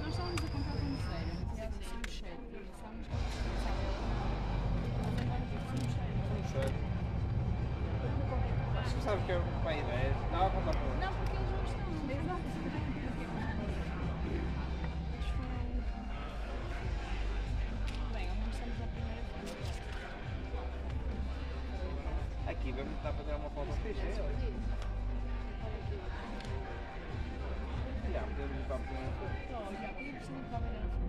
Nós estávamos a comprar como feira, somos 7, estávamos a Acho que sabe que é uma ideia. Não, vamos lá para lá. Não, porque eles não estão. Bem, almoçamos na primeira vez. Aqui vamos tentar fazer uma foto fixe. Já, podemos ir para a primeira foto. Já, eu preciso para a primeira vez.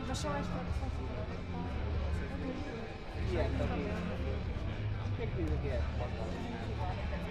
Mas só esta opção E é, também. O que é que diz aqui?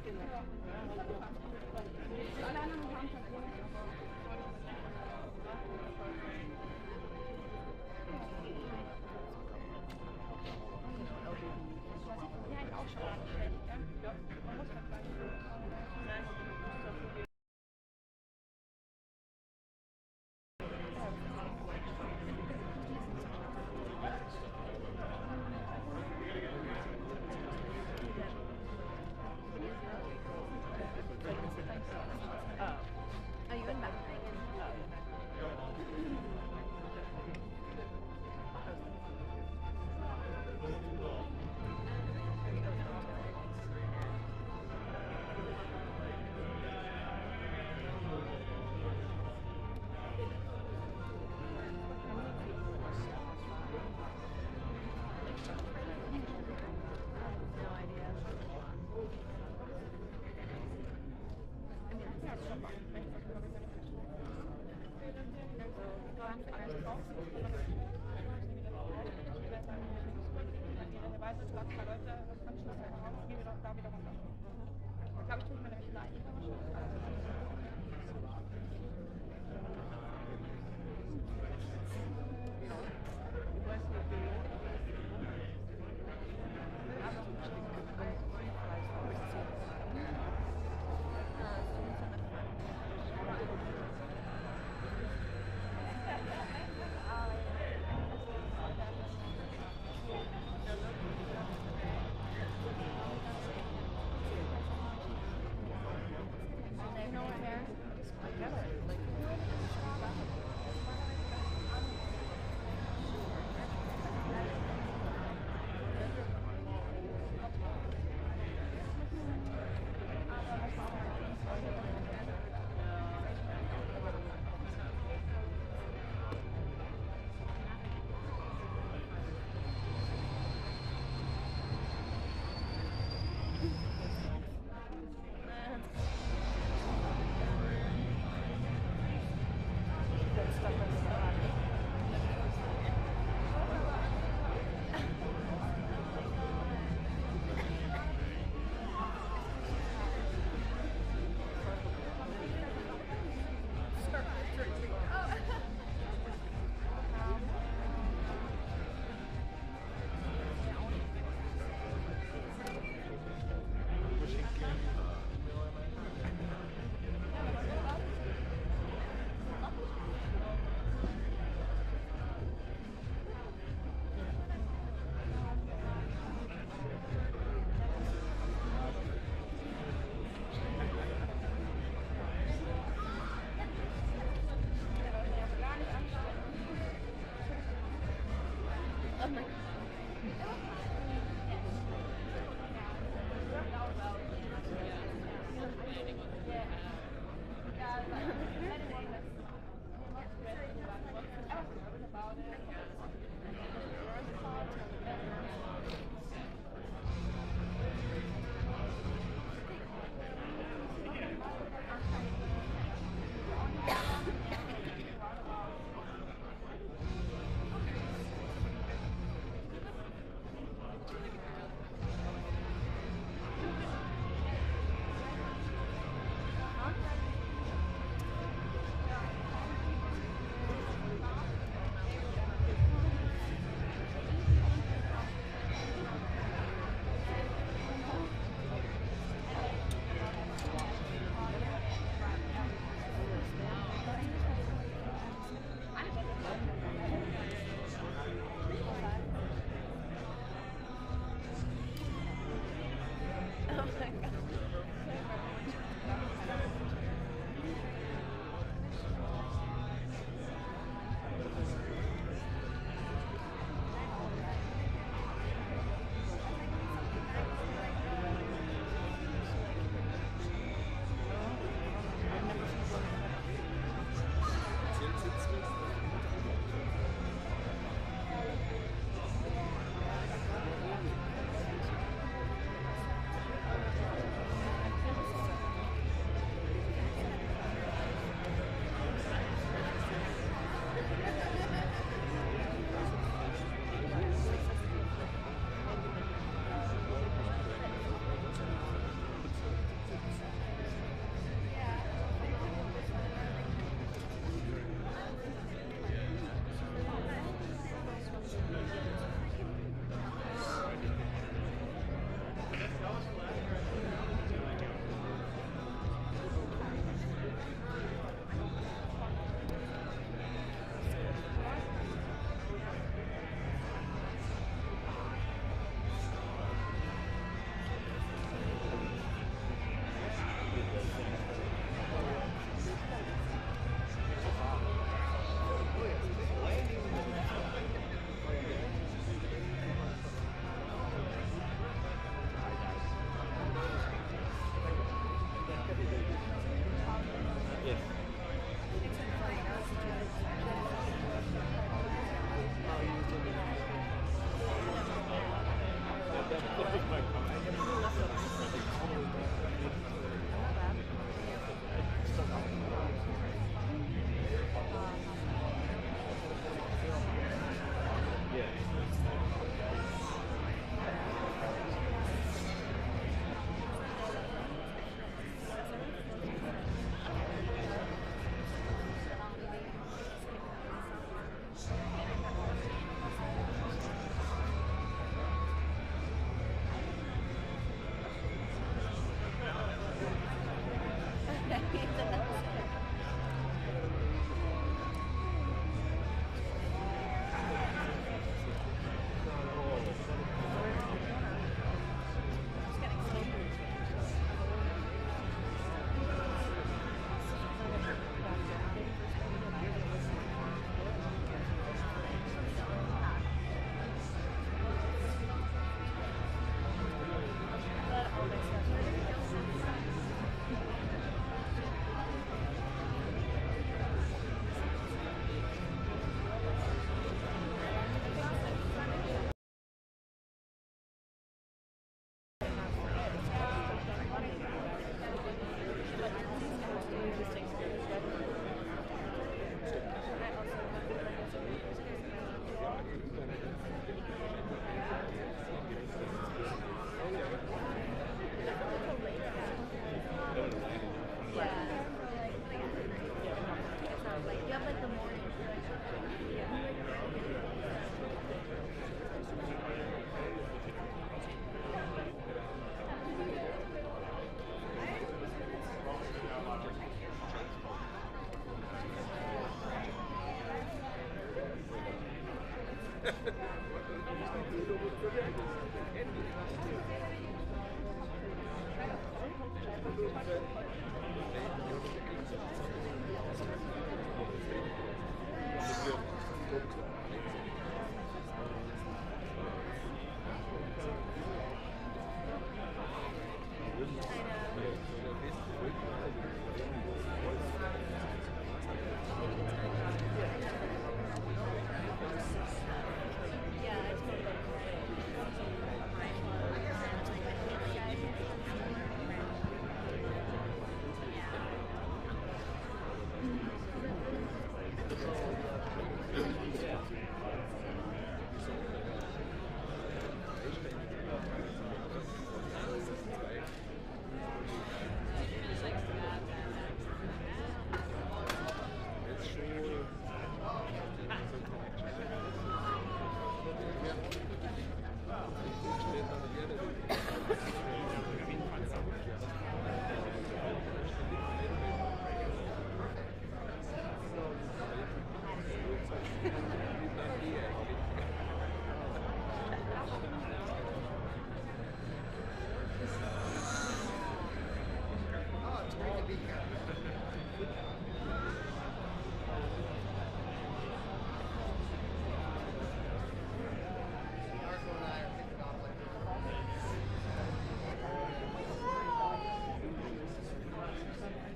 Alle anderen haben tatsächlich ja, ich auch schon angestellt, ja. Man muss halt gleich. Are you in Mexico?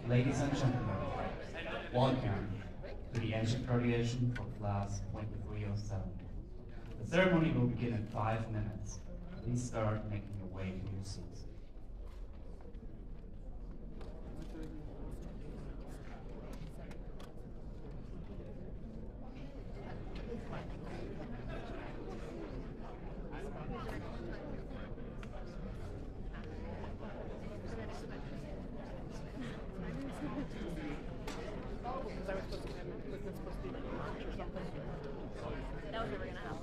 Ladies and gentlemen, welcome to the engine graduation for class 2307. The ceremony will begin in 5 minutes. Please start making your way to your seats. That was never gonna happen.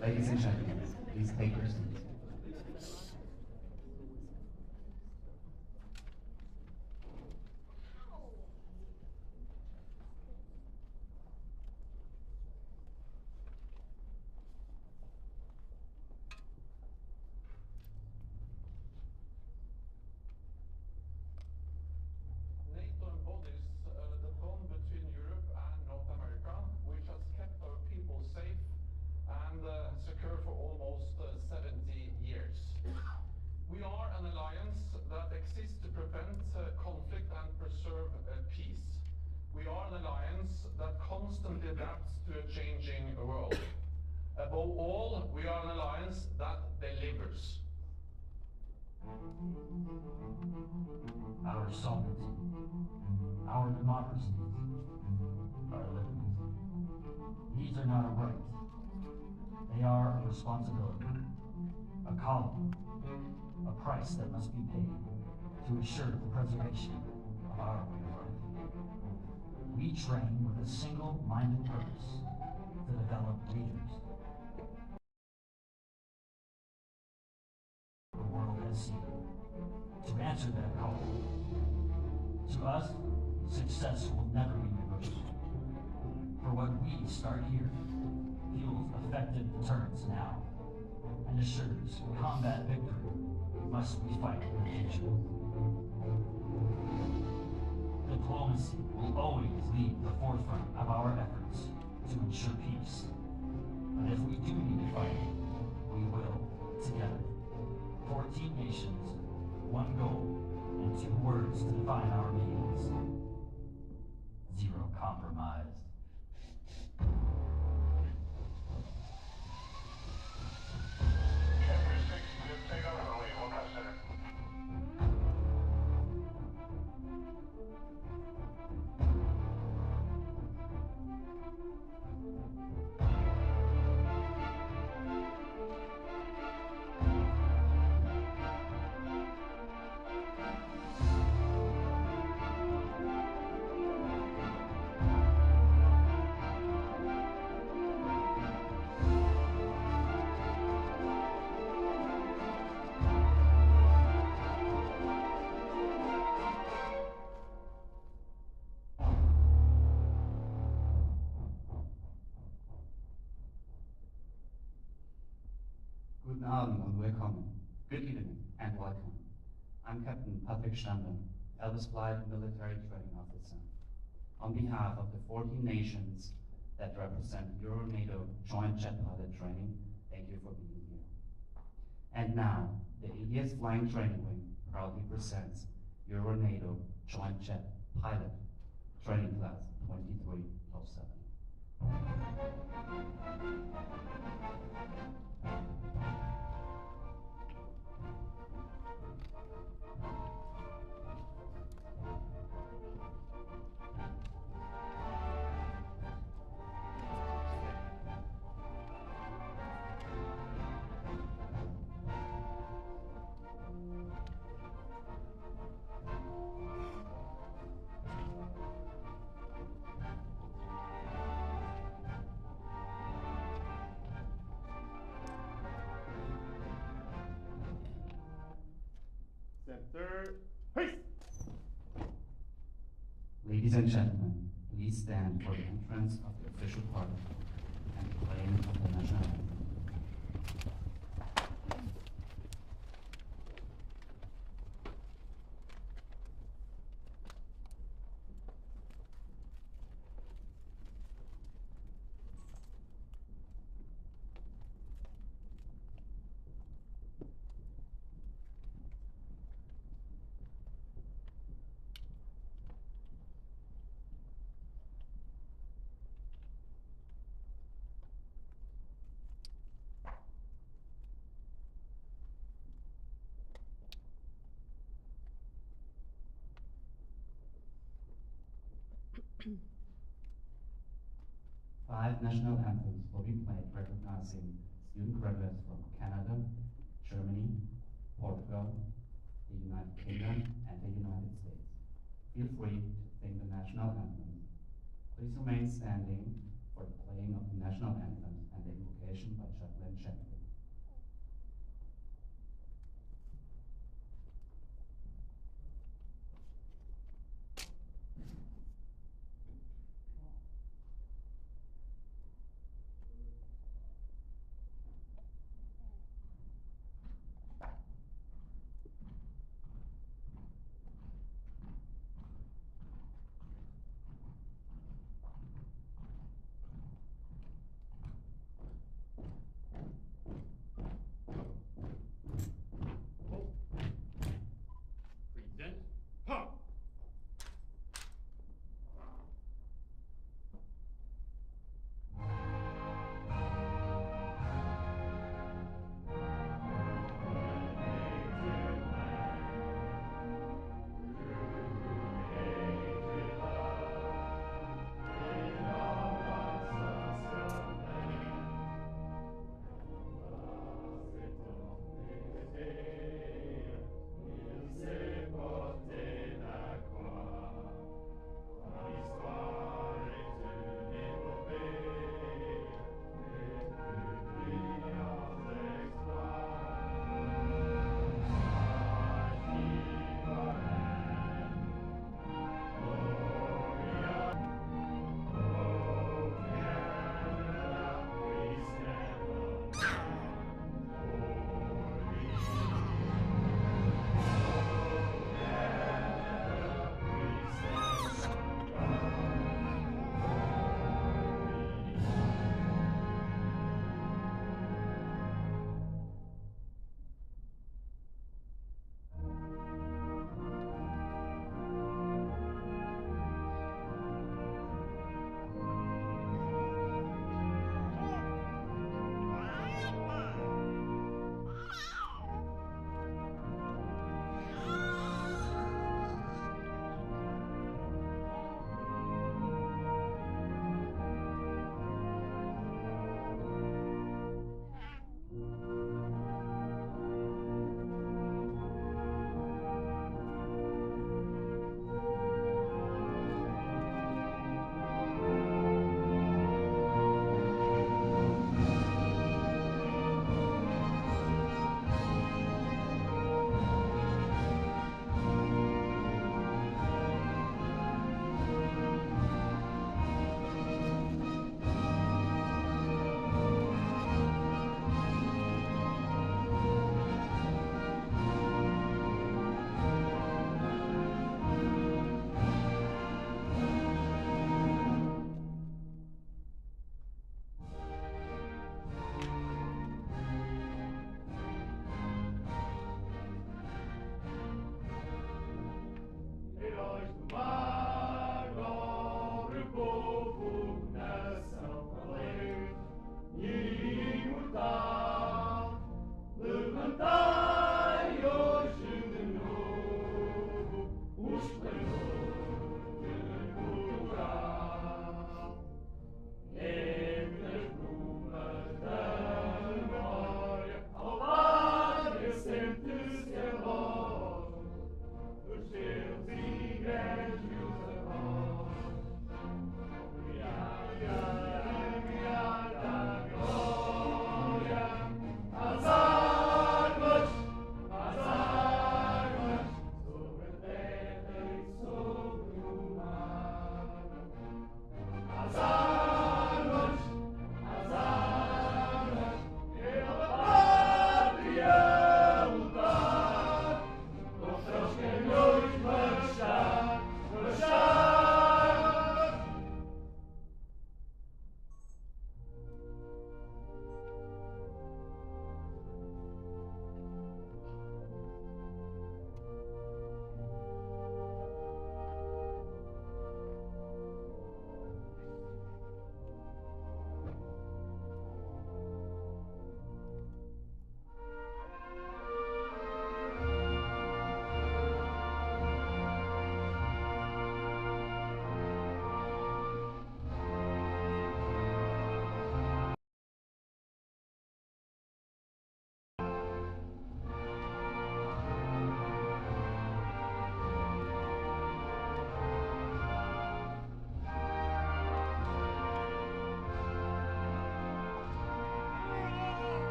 Ladies and gentlemen, please take your seats. NATO embodies the bond between Europe and North America, which has kept our people safe and secure for almost 70 years. We are an alliance that exists to prevent conflict and preserve peace. We are an alliance that constantly adapts to a changing world. Above all, we are an alliance that delivers. Our sovereignty, our democracy, our liberties. These are not a right. They are a responsibility, a column, a price that must be paid to assure the preservation of our way of life. we train with a single-minded purpose to develop leaders the world has seen. To answer that call, to us, success will never be negotiable. For what we start here fuels effective deterrence now and assures combat victory must we fight in the future. Diplomacy will always lead the forefront of our efforts to ensure peace. But if we do need to fight, we will, together. 14 nations, one goal, and 2 words to define our meetings. Zero compromise. Guten Abend und willkommen. Good evening and welcome. I'm Captain Patrick Stander, Elvis Blythe Military Training Officer. On behalf of the 14 nations that represent Euro-NATO Joint Jet Pilot Training, thank you for being here. And now, the ADS Flying Training Wing proudly presents Euro-NATO Joint Jet Pilot Training Class 2307. Center, peace! Ladies and gentlemen, please stand for the entrance of the official party and the playing of the national anthem. Five national anthems will be played recognizing student graduates from Canada, Germany, Portugal, the United Kingdom, and the United States. Feel free to sing the national anthem. Please remain standing for the playing of the national anthem and the invocation by Chaplain Champion.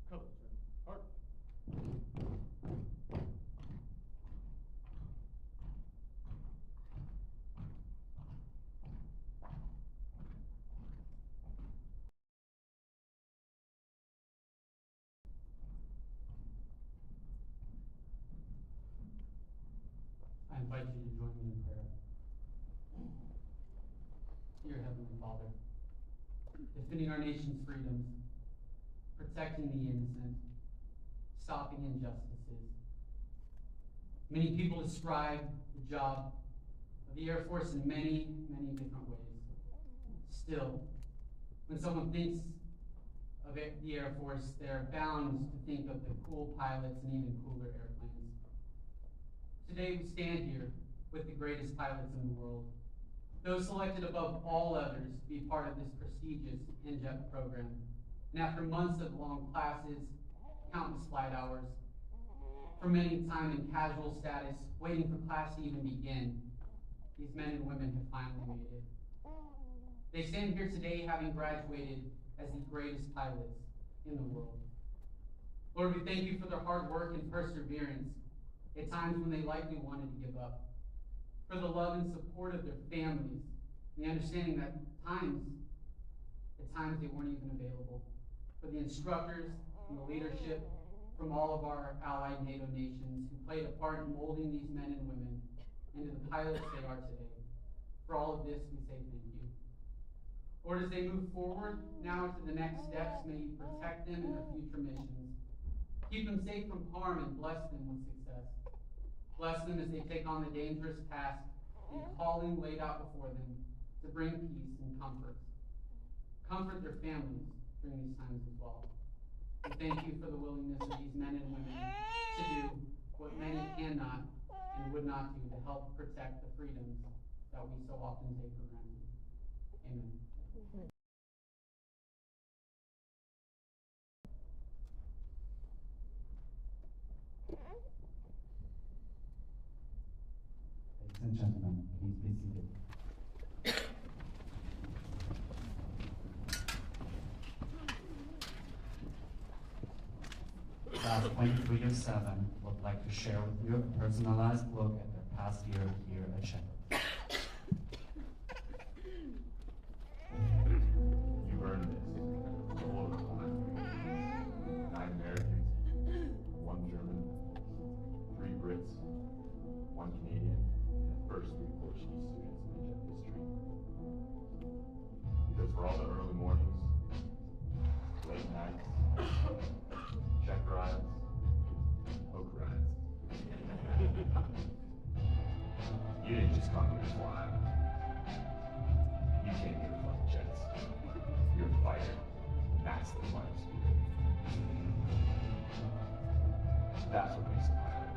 Color turn. Heart. I invite you to join me in prayer. Dear Heavenly Father, defending our nation's freedoms, protecting the innocent, stopping injustices. Many people describe the job of the Air Force in many, many different ways. Still, when someone thinks of the Air Force, they're bound to think of the cool pilots and even cooler airplanes. Today we stand here with the greatest pilots in the world, those selected above all others to be part of this prestigious NJEP program. And after months of long classes, countless flight hours, for many time in casual status, waiting for class to even begin, these men and women have finally made it. They stand here today having graduated as the greatest pilots in the world. Lord, we thank you for their hard work and perseverance at times when they likely wanted to give up, for the love and support of their families, and the understanding that at times they weren't even available, for the instructors and the leadership from all of our allied NATO nations who played a part in molding these men and women into the pilots they are today. For all of this, we say thank you. Lord, as they move forward now to the next steps, may you protect them in their future missions. Keep them safe from harm and bless them with success. Bless them as they take on the dangerous task and calling laid out before them to bring peace and comfort. Comfort their families during these times as well. We thank you for the willingness of these men and women to do what many cannot and would not do to help protect the freedoms that we so often take for granted. Amen. Ladies and gentlemen, please be seated. Class 2307 would like to share with you a personalized look at their past year here at Shepherd. You earned this. All of the time. 9 Americans, 1 German, 3 Brits, 1 Canadian, and the first 3 Portuguese students in NJEP history. Because for all the early mornings, late nights, check rides, hook rides, you didn't just come here to fly. You came here to fly jets. You're a fighter. That's the fighter spirit. That's what makes a pilot.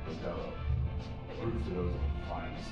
Othello, root for those in the finest.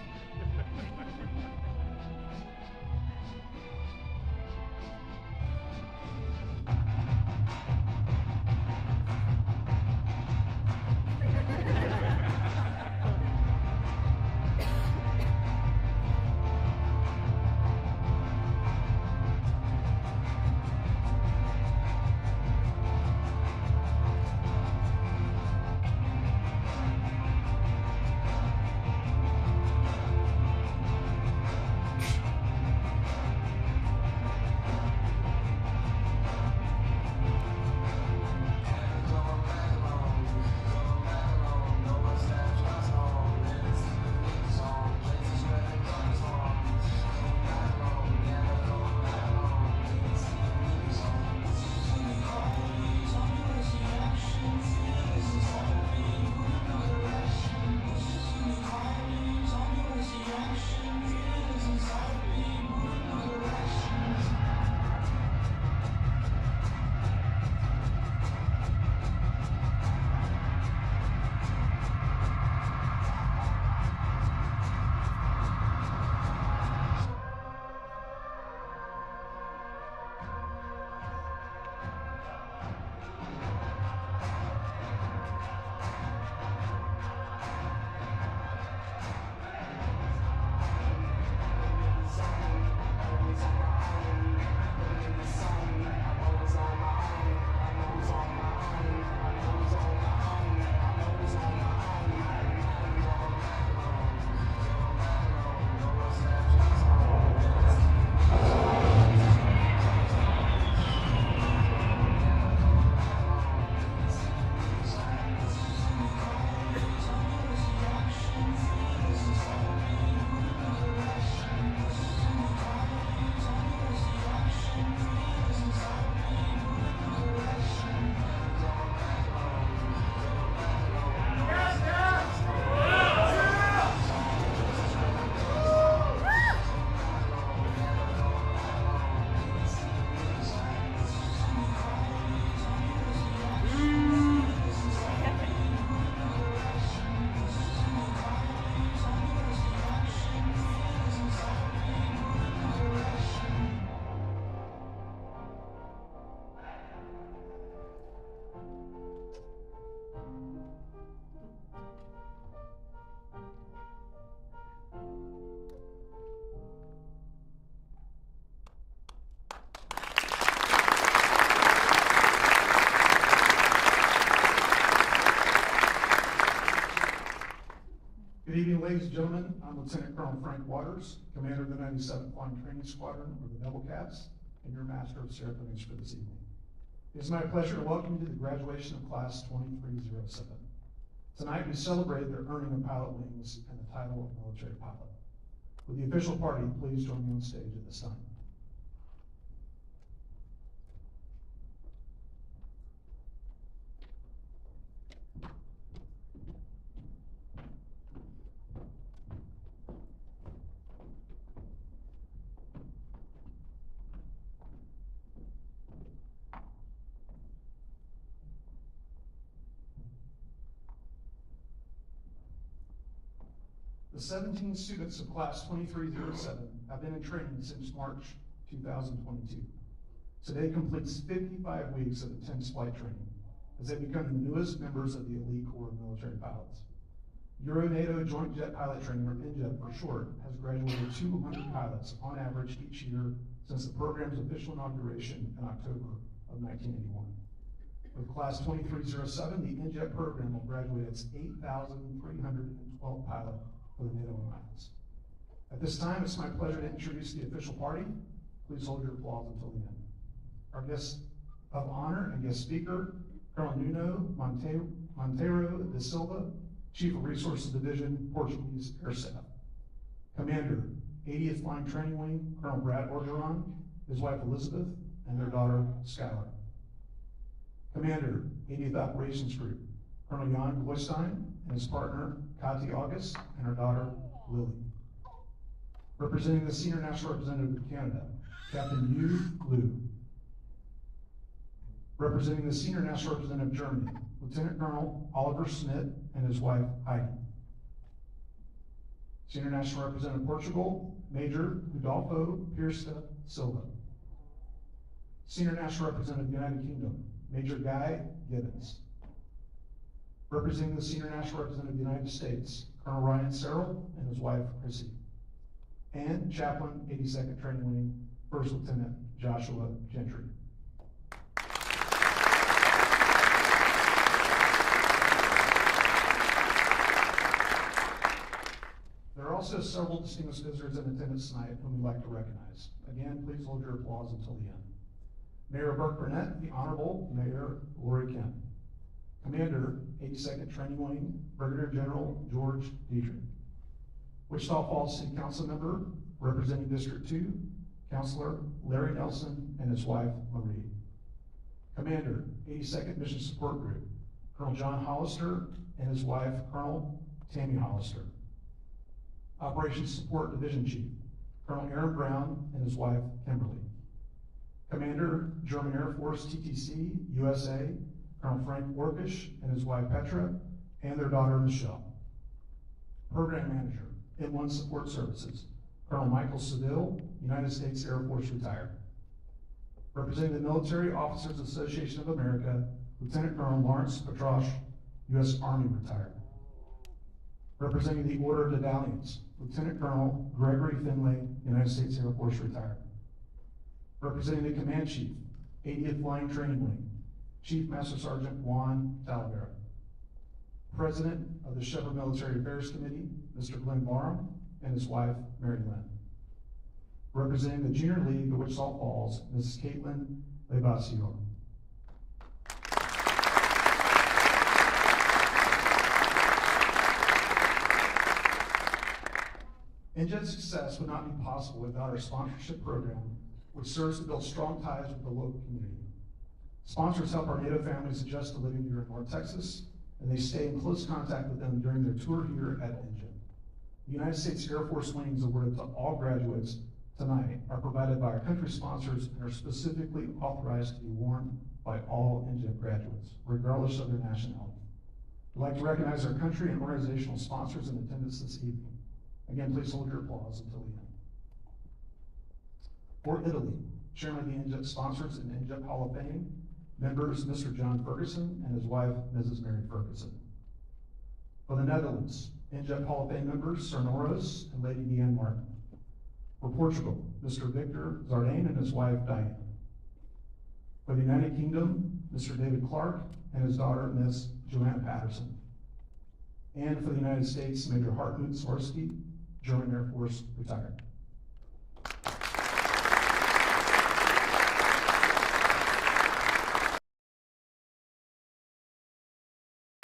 Lieutenant Colonel Frank Waters, Commander of the 97th Flying Training Squadron, or the Devil Cats, and your Master of Ceremonies for this evening. It is my pleasure to welcome you to the graduation of Class 2307. Tonight we celebrate their earning of pilot wings and the title of military pilot. Would the official party please join me on stage at this time? The 17 students of Class 2307 have been in training since March 2022. Today completes 55 weeks of intense flight training as they become the newest members of the elite corps of military pilots. Euro-NATO Joint Jet Pilot Training, or NJET for short, has graduated 200 pilots on average each year since the program's official inauguration in October of 1981. With Class 2307, the NJET program will graduate its 8,312 pilot for the NATO Alliance. At this time, it's my pleasure to introduce the official party. Please hold your applause until the end. Our guest of honor and guest speaker, Colonel Nuno Monteiro da Silva, Chief of Resources Division, Portuguese Air Staff. Commander, 80th Flying Training Wing, Colonel Brad Orgeron, his wife Elizabeth, and their daughter Skylar. Commander, 80th Operations Group, Colonel Jan Gloystein and his partner Kati August and her daughter Lily. Representing the Senior National Representative of Canada, Captain Yu Liu. Representing the Senior National Representative of Germany, Lieutenant Colonel Oliver Schmidt and his wife Heidi. Senior National Representative of Portugal, Major Rodolfo Pirsta Silva. Senior National Representative of the United Kingdom, Major Guy Gibbons. Representing the Senior National Representative of the United States, Colonel Ryan Serrell and his wife Chrissy. And Chaplain, 82nd Training Wing, First Lieutenant Joshua Gentry. There are also several distinguished visitors in attendance tonight whom we'd like to recognize. Again, please hold your applause until the end. Mayor Burke Burnett, the Honorable Mayor Lori Kemp. Commander, 82nd Training Wing, Brigadier General George Dietrich. Wichita Falls City Council member, representing District 2, Councilor Larry Nelson and his wife Marie. Commander, 82nd Mission Support Group, Colonel John Hollister and his wife Colonel Tammy Hollister. Operations Support Division Chief, Colonel Aaron Brown and his wife Kimberly. Commander, German Air Force TTC, USA, Colonel Frank Orkish and his wife Petra, and their daughter Michelle. Program Manager, M1 Support Services, Colonel Michael Seville, United States Air Force retired. Representing the Military Officers Association of America, Lieutenant Colonel Lawrence Petrosh, U.S. Army retired. Representing the Order of the Valiants, Lieutenant Colonel Gregory Finlay, United States Air Force retired. Representing the Command Chief, 80th Flying Training Wing, Chief Master Sergeant Juan Talavera. President of the Shepherd Military Affairs Committee, Mr. Glenn Barham, and his wife, Mary Lynn. Representing the Junior League of Wichita Falls, Mrs. Caitlin Levasseur. NJET's success would not be possible without our sponsorship program, which serves to build strong ties with the local community. Sponsors help our NATO families adjust to living here in North Texas, and they stay in close contact with them during their tour here at NJET. The United States Air Force wings awarded to all graduates tonight are provided by our country sponsors and are specifically authorized to be worn by all NJET graduates, regardless of their nationality. We'd like to recognize our country and organizational sponsors in attendance this evening. Again, please hold your applause until the end. For Italy, Chairman of the NJET sponsors and NJET Hall of Fame, members Mr. John Ferguson and his wife, Mrs. Mary Ferguson. For the Netherlands, NJET Hall of Fame members, Sir Norris and Lady Deanne Martin. For Portugal, Mr. Victor Zardane and his wife, Diane. For the United Kingdom, Mr. David Clark and his daughter, Miss Joanna Patterson. And for the United States, Major Hartmut Swarovski German Air Force, retired.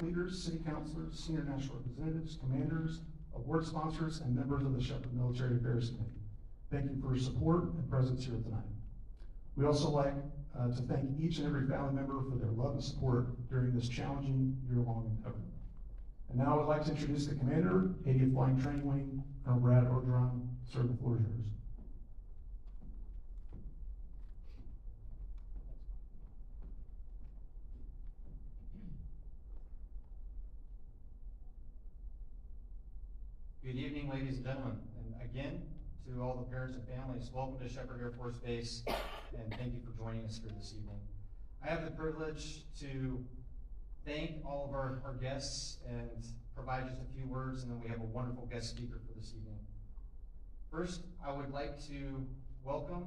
Leaders, city councilors, senior national representatives, commanders, award sponsors, and members of the Shepherd Military Affairs Committee. Thank you for your support and presence here tonight. We'd also like to thank each and every family member for their love and support during this challenging year-long endeavor. And now I'd like to introduce the commander, 80th Flying Training Wing, Colonel Brad Orgeron. Sir, the floor is yours. Good evening, ladies and gentlemen. And again, to all the parents and families, welcome to Shepherd Air Force Base, and thank you for joining us here this evening. I have the privilege to thank all of our guests and provide just a few words, and then we have a wonderful guest speaker for this evening. First, I would like to welcome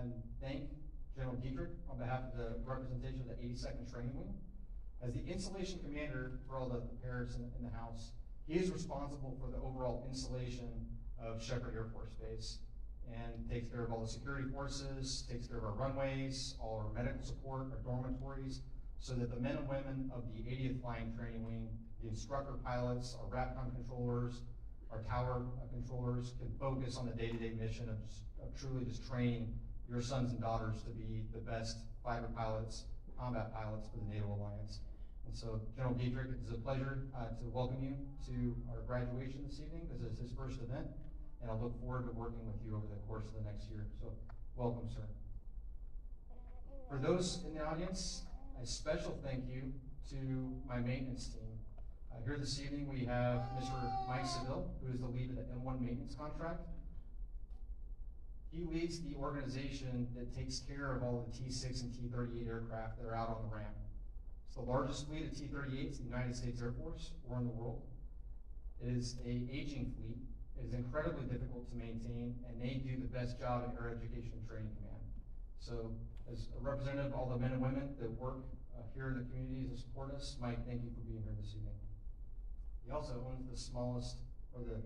and thank General Dietrich on behalf of the representation of the 82nd Training Wing. As the installation commander for all the parents in the house, he is responsible for the overall installation of Shepherd Air Force Base and takes care of all the security forces, takes care of our runways, all our medical support, our dormitories, so that the men and women of the 80th Flying Training Wing, the instructor pilots, our RAPCON controllers, our tower controllers can focus on the day-to-day mission of truly just training your sons and daughters to be the best fighter pilots, combat pilots for the NATO Alliance. And so, General Dietrich, it is a pleasure to welcome you to our graduation this evening. This is his first event, and I look forward to working with you over the course of the next year. So, welcome, sir. For those in the audience, a special thank you to my maintenance team. Here this evening we have Mr. Mike Seville, who is the lead of the M1 maintenance contract. He leads the organization that takes care of all the T-6 and T-38 aircraft that are out on the ramp. It's the largest fleet of T-38s in the United States Air Force or in the world. It is an aging fleet. It is incredibly difficult to maintain, and they do the best job in Air Education and Training Command. So, as a representative of all the men and women that work here in the communities and support us, Mike, thank you for being here this evening. He also owns the smallest, or the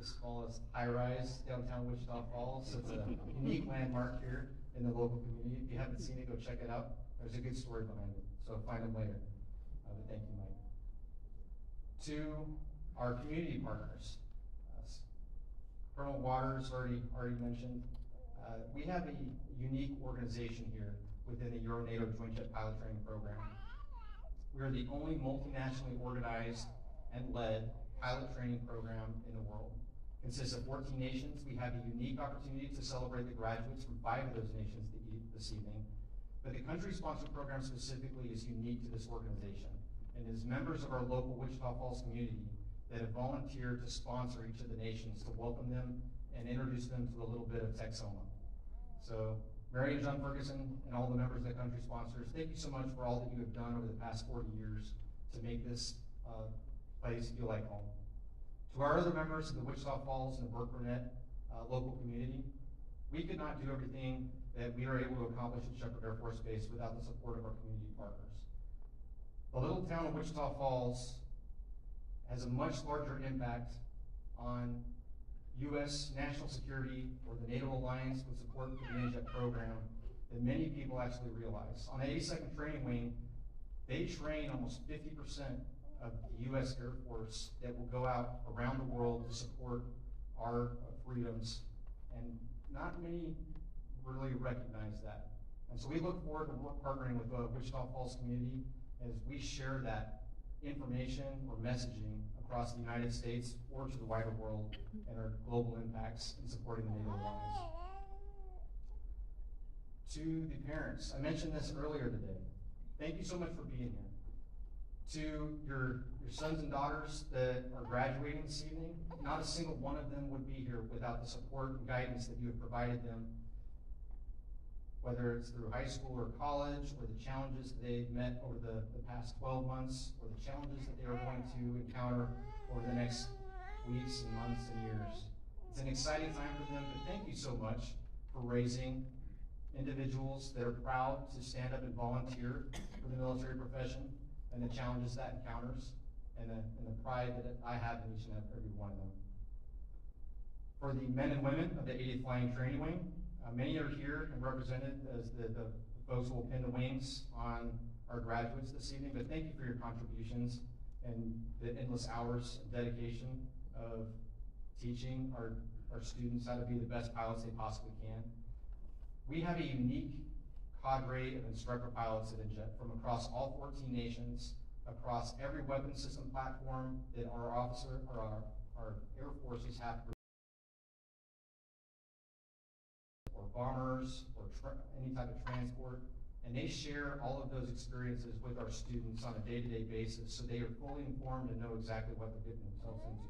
smallest high-rise downtown Wichita Falls. So it's a unique landmark here in the local community. If you haven't seen it, go check it out. There's a good story behind it, so find them later. But thank you, Mike. To our community partners, Colonel Waters already mentioned, we have a unique organization here within the Euro-NATO Joint Jet Pilot Training Program. We are the only multinationally organized and led pilot training program in the world. It consists of 14 nations. We have a unique opportunity to celebrate the graduates from 5 of those nations this evening. But the country-sponsored program specifically is unique to this organization, and it is members of our local Wichita Falls community that have volunteered to sponsor each of the nations to welcome them and introduce them to a little bit of Texoma. So, Mary and John Ferguson and all the members of the country sponsors, thank you so much for all that you have done over the past 40 years to make this place feel like home. To our other members of the Wichita Falls and the Burke-Burnett local community, we could not do everything that we are able to accomplish at Shepherd Air Force Base without the support of our community partners. The little town of Wichita Falls has a much larger impact on U.S. national security or the NATO Alliance with support for the NJET program than many people actually realize. On the 82nd Training Wing, they train almost 50% of the U.S. Air Force that will go out around the world to support our freedoms, and not many really recognize that. And so we look forward to partnering with the Wichita Falls community as we share that information or messaging across the United States or to the wider world and our global impacts in supporting the NATO Alliance. To the parents, I mentioned this earlier today. Thank you so much for being here. To your sons and daughters that are graduating this evening, not a single one of them would be here without the support and guidance that you have provided them, whether it's through high school or college, or the challenges that they've met over the past 12 months, or the challenges that they are going to encounter over the next weeks and months and years. It's an exciting time for them, but thank you so much for raising individuals that are proud to stand up and volunteer for the military profession and the challenges that encounters, and the pride that I have in each and every one of them. For the men and women of the 80th Flying Training Wing, many are here and represented as the folks who will pin the wings on our graduates this evening, but thank you for your contributions and the endless hours of dedication of teaching our students how to be the best pilots they possibly can. We have a unique cadre of instructor pilots at NJET from across all 14 nations, across every weapon system platform that our Air Forces have, or bombers, or any type of transport, and they share all of those experiences with our students on a day-to-day basis, so they are fully informed and know exactly what they're getting themselves into.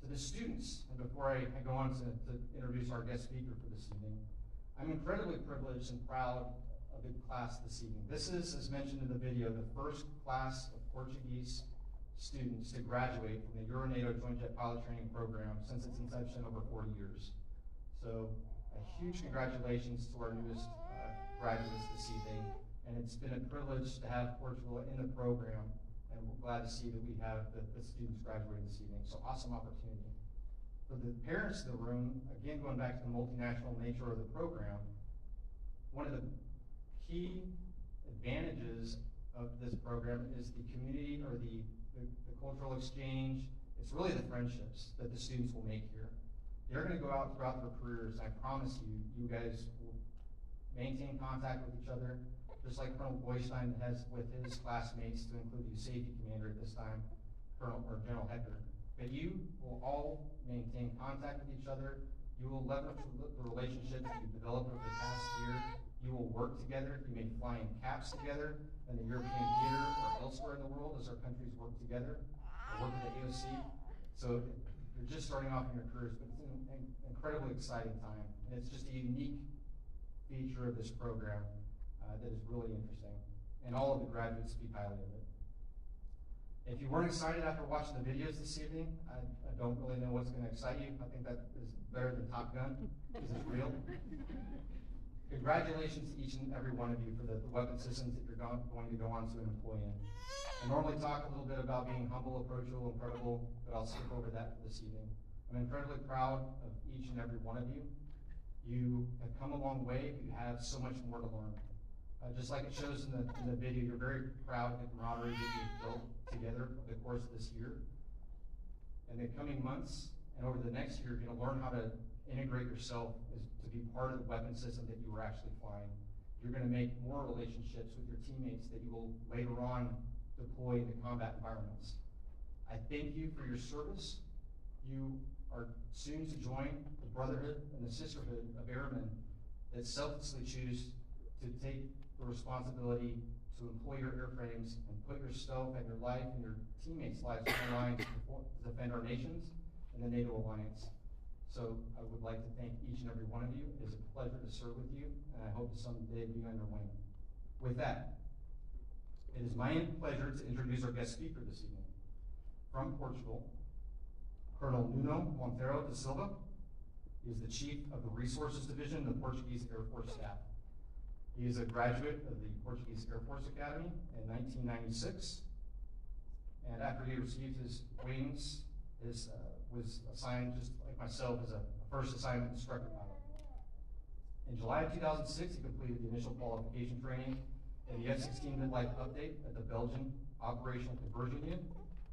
To the students, and before I go on to introduce our guest speaker for this evening, I'm incredibly privileged and proud of the class this evening. This is, as mentioned in the video, the first class of Portuguese students to graduate from the Euro-NATO Joint Jet Pilot Training Program since its inception over 40 years. So a huge congratulations to our newest graduates this evening, and it's been a privilege to have Portugal in the program, and we're glad to see that we have the students graduating this evening. So awesome opportunity. For the parents in the room, again, going back to the multinational nature of the program, one of the key advantages of this program is the community, or the cultural exchange. It's really the friendships that the students will make here. They're going to go out throughout their careers, and I promise you, you guys will maintain contact with each other, just like Colonel Boystein has with his classmates, to include the safety commander at this time, General Hector. But you will all maintain contact with each other. You will leverage the relationships that you've developed over the past year. You will work together. You may fly in caps together in the European theater or elsewhere in the world as our countries work together, or work with the AOC. So you're just starting off in your careers, but it's an incredibly exciting time. And it's just a unique feature of this program that is really interesting. And all of the graduates speak highly of it. If you weren't excited after watching the videos this evening, I don't really know what's going to excite you. I think that is better than Top Gun, because it's real. Congratulations to each and every one of you for the weapon systems that you're going to go on to employ in. I normally talk a little bit about being humble, approachable, and credible, but I'll skip over that for this evening. I'm incredibly proud of each and every one of you. You have come a long way, but you have so much more to learn. Just like it shows in the video, you're very proud of the camaraderie that you've built together over the course of this year. In the coming months and over the next year, you're going to learn how to integrate yourself to be part of the weapon system that you were actually flying. You're going to make more relationships with your teammates that you will later on deploy into combat environments. I thank you for your service. You are soon to join the brotherhood and the sisterhood of airmen that selflessly choose to take the responsibility to employ your airframes and put yourself and your life and your teammates' lives on the line to defend our nations and the NATO alliance. So I would like to thank each and every one of you. It is a pleasure to serve with you, and I hope to someday be on your wing. With that, it is my pleasure to introduce our guest speaker this evening. From Portugal, Colonel Nuno Monteiro da Silva. He is the Chief of the Resources Division of the Portuguese Air Force Staff. He is a graduate of the Portuguese Air Force Academy in 1996, and after he received his wings, was assigned, just like myself, as a first assignment instructor pilot. In July of 2006, he completed the initial qualification training in the F-16 Midlife Update at the Belgian Operational Conversion Unit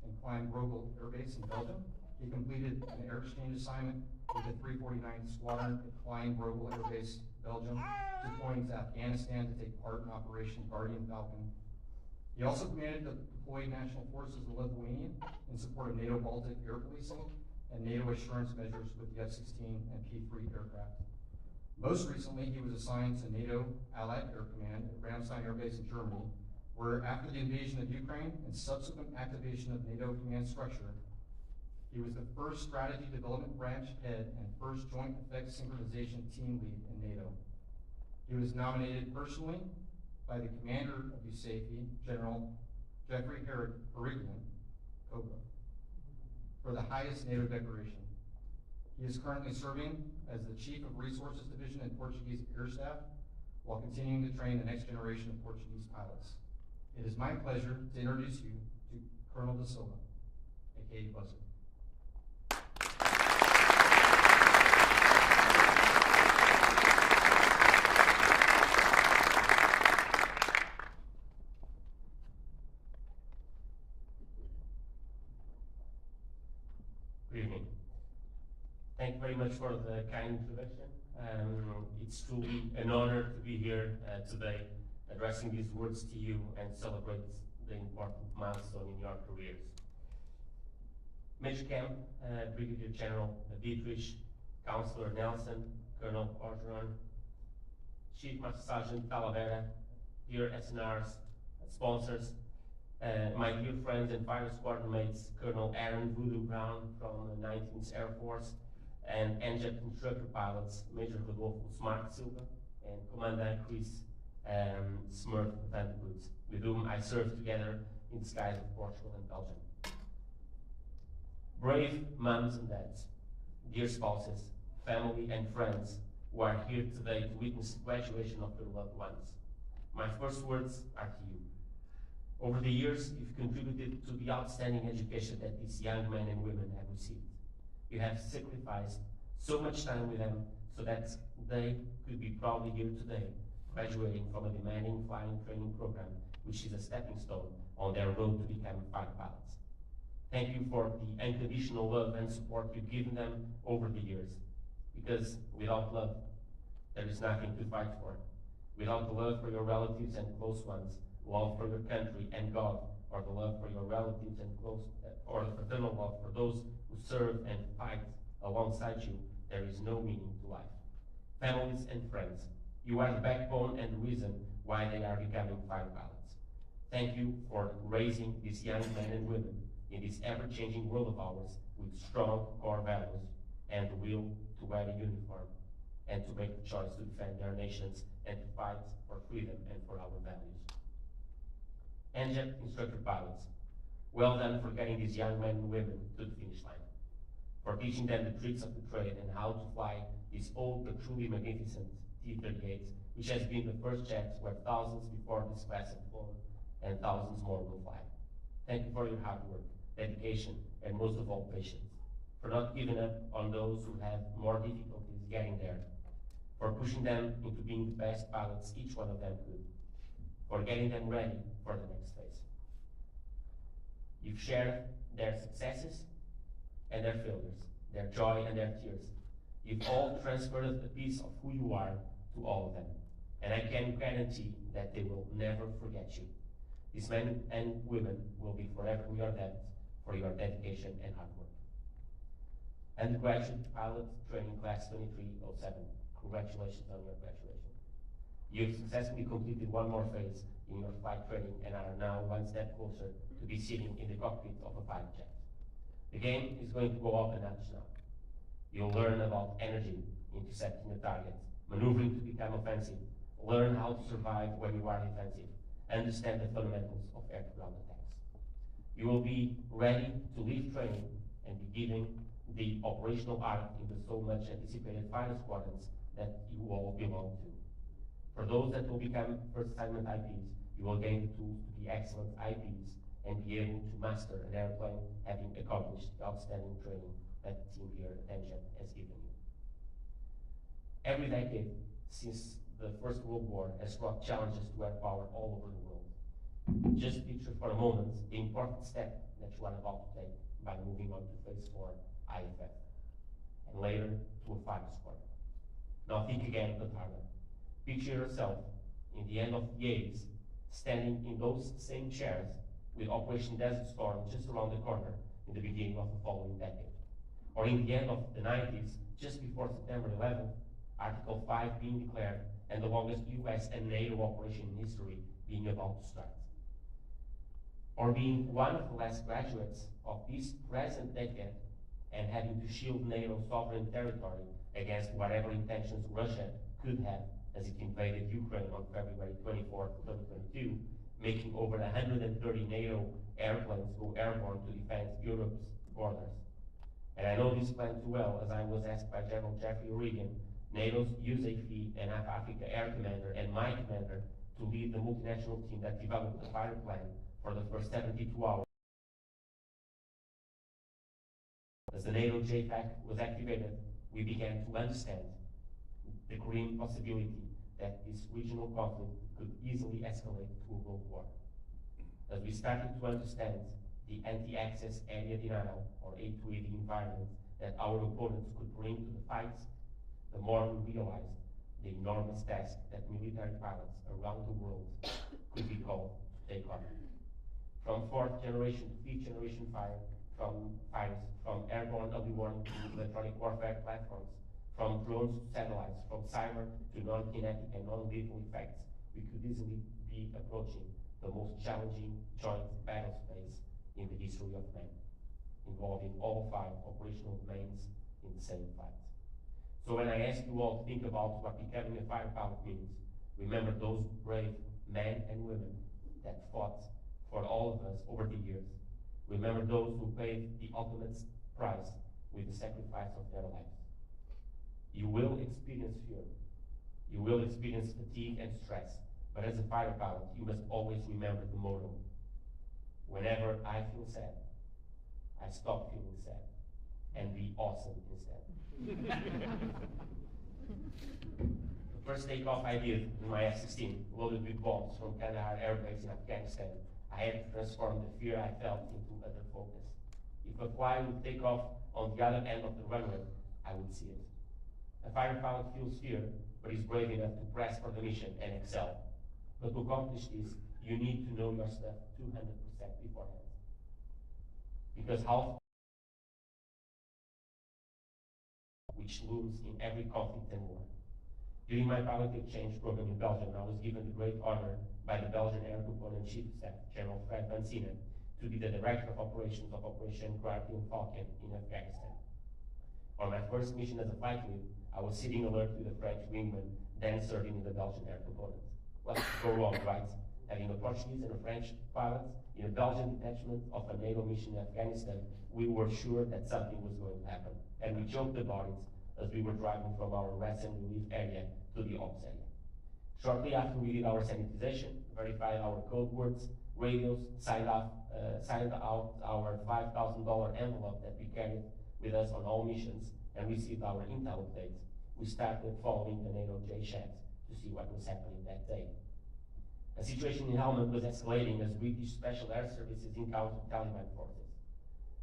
in Klein-Brogel Air Base in Belgium. He completed an air exchange assignment with the 349th Squadron at Klein-Brogel Air Base, Belgium, deploying to Afghanistan to take part in Operation Guardian Falcon. He also commanded the deployed national forces in Lithuania in support of NATO Baltic air policing and NATO assurance measures with the F-16 and P-3 aircraft. Most recently, he was assigned to NATO Allied Air Command at Ramstein Air Base in Germany, where after the invasion of Ukraine and subsequent activation of NATO command structure, he was the first strategy development branch head and first joint effects synchronization team lead in NATO. He was nominated personally by the commander of USAFE, General Jeffrey Harigian, Cobra, for the highest NATO decoration. He is currently serving as the Chief of Resources Division in Portuguese Air Staff while continuing to train the next generation of Portuguese pilots. It is my pleasure to introduce you to Colonel da Silva, aka Buzzard. for the kind introduction. It's truly an honor to be here today, addressing these words to you and celebrate the important milestone in your careers. Major Camp, Brigadier General Dietrich, Counselor Nelson, Colonel Orgeron, Chief Master Sergeant Talavera, dear SNRs, sponsors, my dear friends and fire squadron mates, Colonel Aaron Voodoo Brown from the 19th Air Force, and NJET instructor pilots, Major Rodolfo Smart Silva and Commander Chris Smurf van de Boot, with whom I served together in the skies of Portugal and Belgium. Brave moms and dads, dear spouses, family and friends who are here today to witness the graduation of their loved ones, my first words are to you. Over the years, you've contributed to the outstanding education that these young men and women have received. You have sacrificed so much time with them so that they could be proudly here today, graduating from a demanding flying training program, which is a stepping stone on their road to becoming fighter pilots. Thank you for the unconditional love and support you've given them over the years, because without love, there is nothing to fight for. Without the love for your relatives and close ones, love for your country and God, or the love for your relatives and or the fraternal love for those who serve and fight alongside you, there is no meaning to life. Families and friends, you are the backbone and the reason why they are becoming fighter pilots. Thank you for raising these young men and women in this ever-changing world of ours with strong core values and the will to wear a uniform and to make the choice to defend their nations and to fight for freedom and for our values. NJET instructor pilots, well done for getting these young men and women to the finish line, for teaching them the tricks of the trade and how to fly this old but truly magnificent T-38, which has been the first jet where thousands before this class have flown and thousands more will fly. Thank you for your hard work, dedication, and most of all, patience, for not giving up on those who have more difficulties getting there, for pushing them into being the best pilots each one of them could, for getting them ready for the next phase. You've shared their successes and their failures, their joy and their tears. You've all transferred a piece of who you are to all of them, and I can guarantee that they will never forget you. These men and women will be forever in your debt for your dedication and hard work. Undergraduate Pilot Training Class 2307, congratulations on your graduation. You've successfully completed one more phase in your flight training and are now one step closer to be sitting in the cockpit of a fighter jet. The game is going to go up a notch now. You'll learn about energy, intercepting the target, maneuvering to become offensive, learn how to survive when you are defensive, understand the fundamentals of air-to-ground attacks. You will be ready to leave training and be given the operational art in the so much anticipated fighter squadrons that you all belong to. For those that will become first assignment IPs, you will gain the tools to be excellent IPs and be able to master an airplane, having accomplished the outstanding training that the team here at NJET has given you. Every decade since the First World War has brought challenges to air power all over the world. Just picture for a moment the important step that you are about to take by moving on to Phase 4 IFF, and later to a fighter squadron. Now think again, but harder. Picture yourself in the end of the 80s, standing in those same chairs with Operation Desert Storm just around the corner in the beginning of the following decade. Or in the end of the 90s, just before September 11th, Article 5 being declared and the longest US and NATO operation in history being about to start. Or being one of the last graduates of this present decade and having to shield NATO sovereign territory against whatever intentions Russia could have as it invaded Ukraine on February 24, 2022, making over 130 NATO airplanes go airborne to defend Europe's borders. And I know this plan too well, as I was asked by General Jeffrey O'Regan, NATO's USAF and Africa Air Commander and my commander, to lead the multinational team that developed the fighter plan for the first 72 hours. As the NATO JFAC was activated, we began to understand the grim possibility that this regional conflict could easily escalate to a world war. As we started to understand the anti-access area denial, or A2AD environment, that our opponents could bring to the fight, the more we realized the enormous task that military pilots around the world could be called to take on. From fourth generation to fifth generation fighters, from airborne early warning to electronic warfare platforms, from drones to satellites, from cyber to non-kinetic and non-lethal effects, we could easily be approaching the most challenging joint battle space in the history of man, involving all 5 operational domains in the same fight. So when I ask you all to think about what becoming a fighter pilot means, remember those brave men and women that fought for all of us over the years. Remember those who paid the ultimate price with the sacrifice of their lives. You will experience fear. You will experience fatigue and stress. But as a fighter pilot, you must always remember the motto. Whenever I feel sad, I stop feeling sad and be awesome instead. The first takeoff I did in my F-16, loaded with bombs from Kandahar Air Base in Afghanistan, I had to transform the fear I felt into utter focus. If a fly would take off on the other end of the runway, I would see it. A fighter pilot feels fear, but is brave enough to press for the mission and excel. But to accomplish this, you need to know your stuff 200% beforehand. Because half which looms in every conflict and war. During my pilot exchange program in Belgium, I was given the great honor by the Belgian Air Component Chief of Staff, General Fred Van Sienen, to be the Director of Operations of Operation Guardian Falcon in Afghanistan. On my first mission as a flight lead, I was sitting alert with a French wingman, then serving in the Belgian Air Component. What could go wrong, right? Having a Portuguese and a French pilot in a Belgian detachment of a NATO mission in Afghanistan, we were sure that something was going to happen. And we joked about it as we were driving from our rest and relief area to the ops area. Shortly after we did our sanitization, verified our code words, radios, signed out our $5,000 envelope that we carried with us on all missions, and received our intel updates, we started following the NATO JSHAT to see what was happening that day. A situation in Helmand was escalating as British Special Air Services encountered Taliban forces.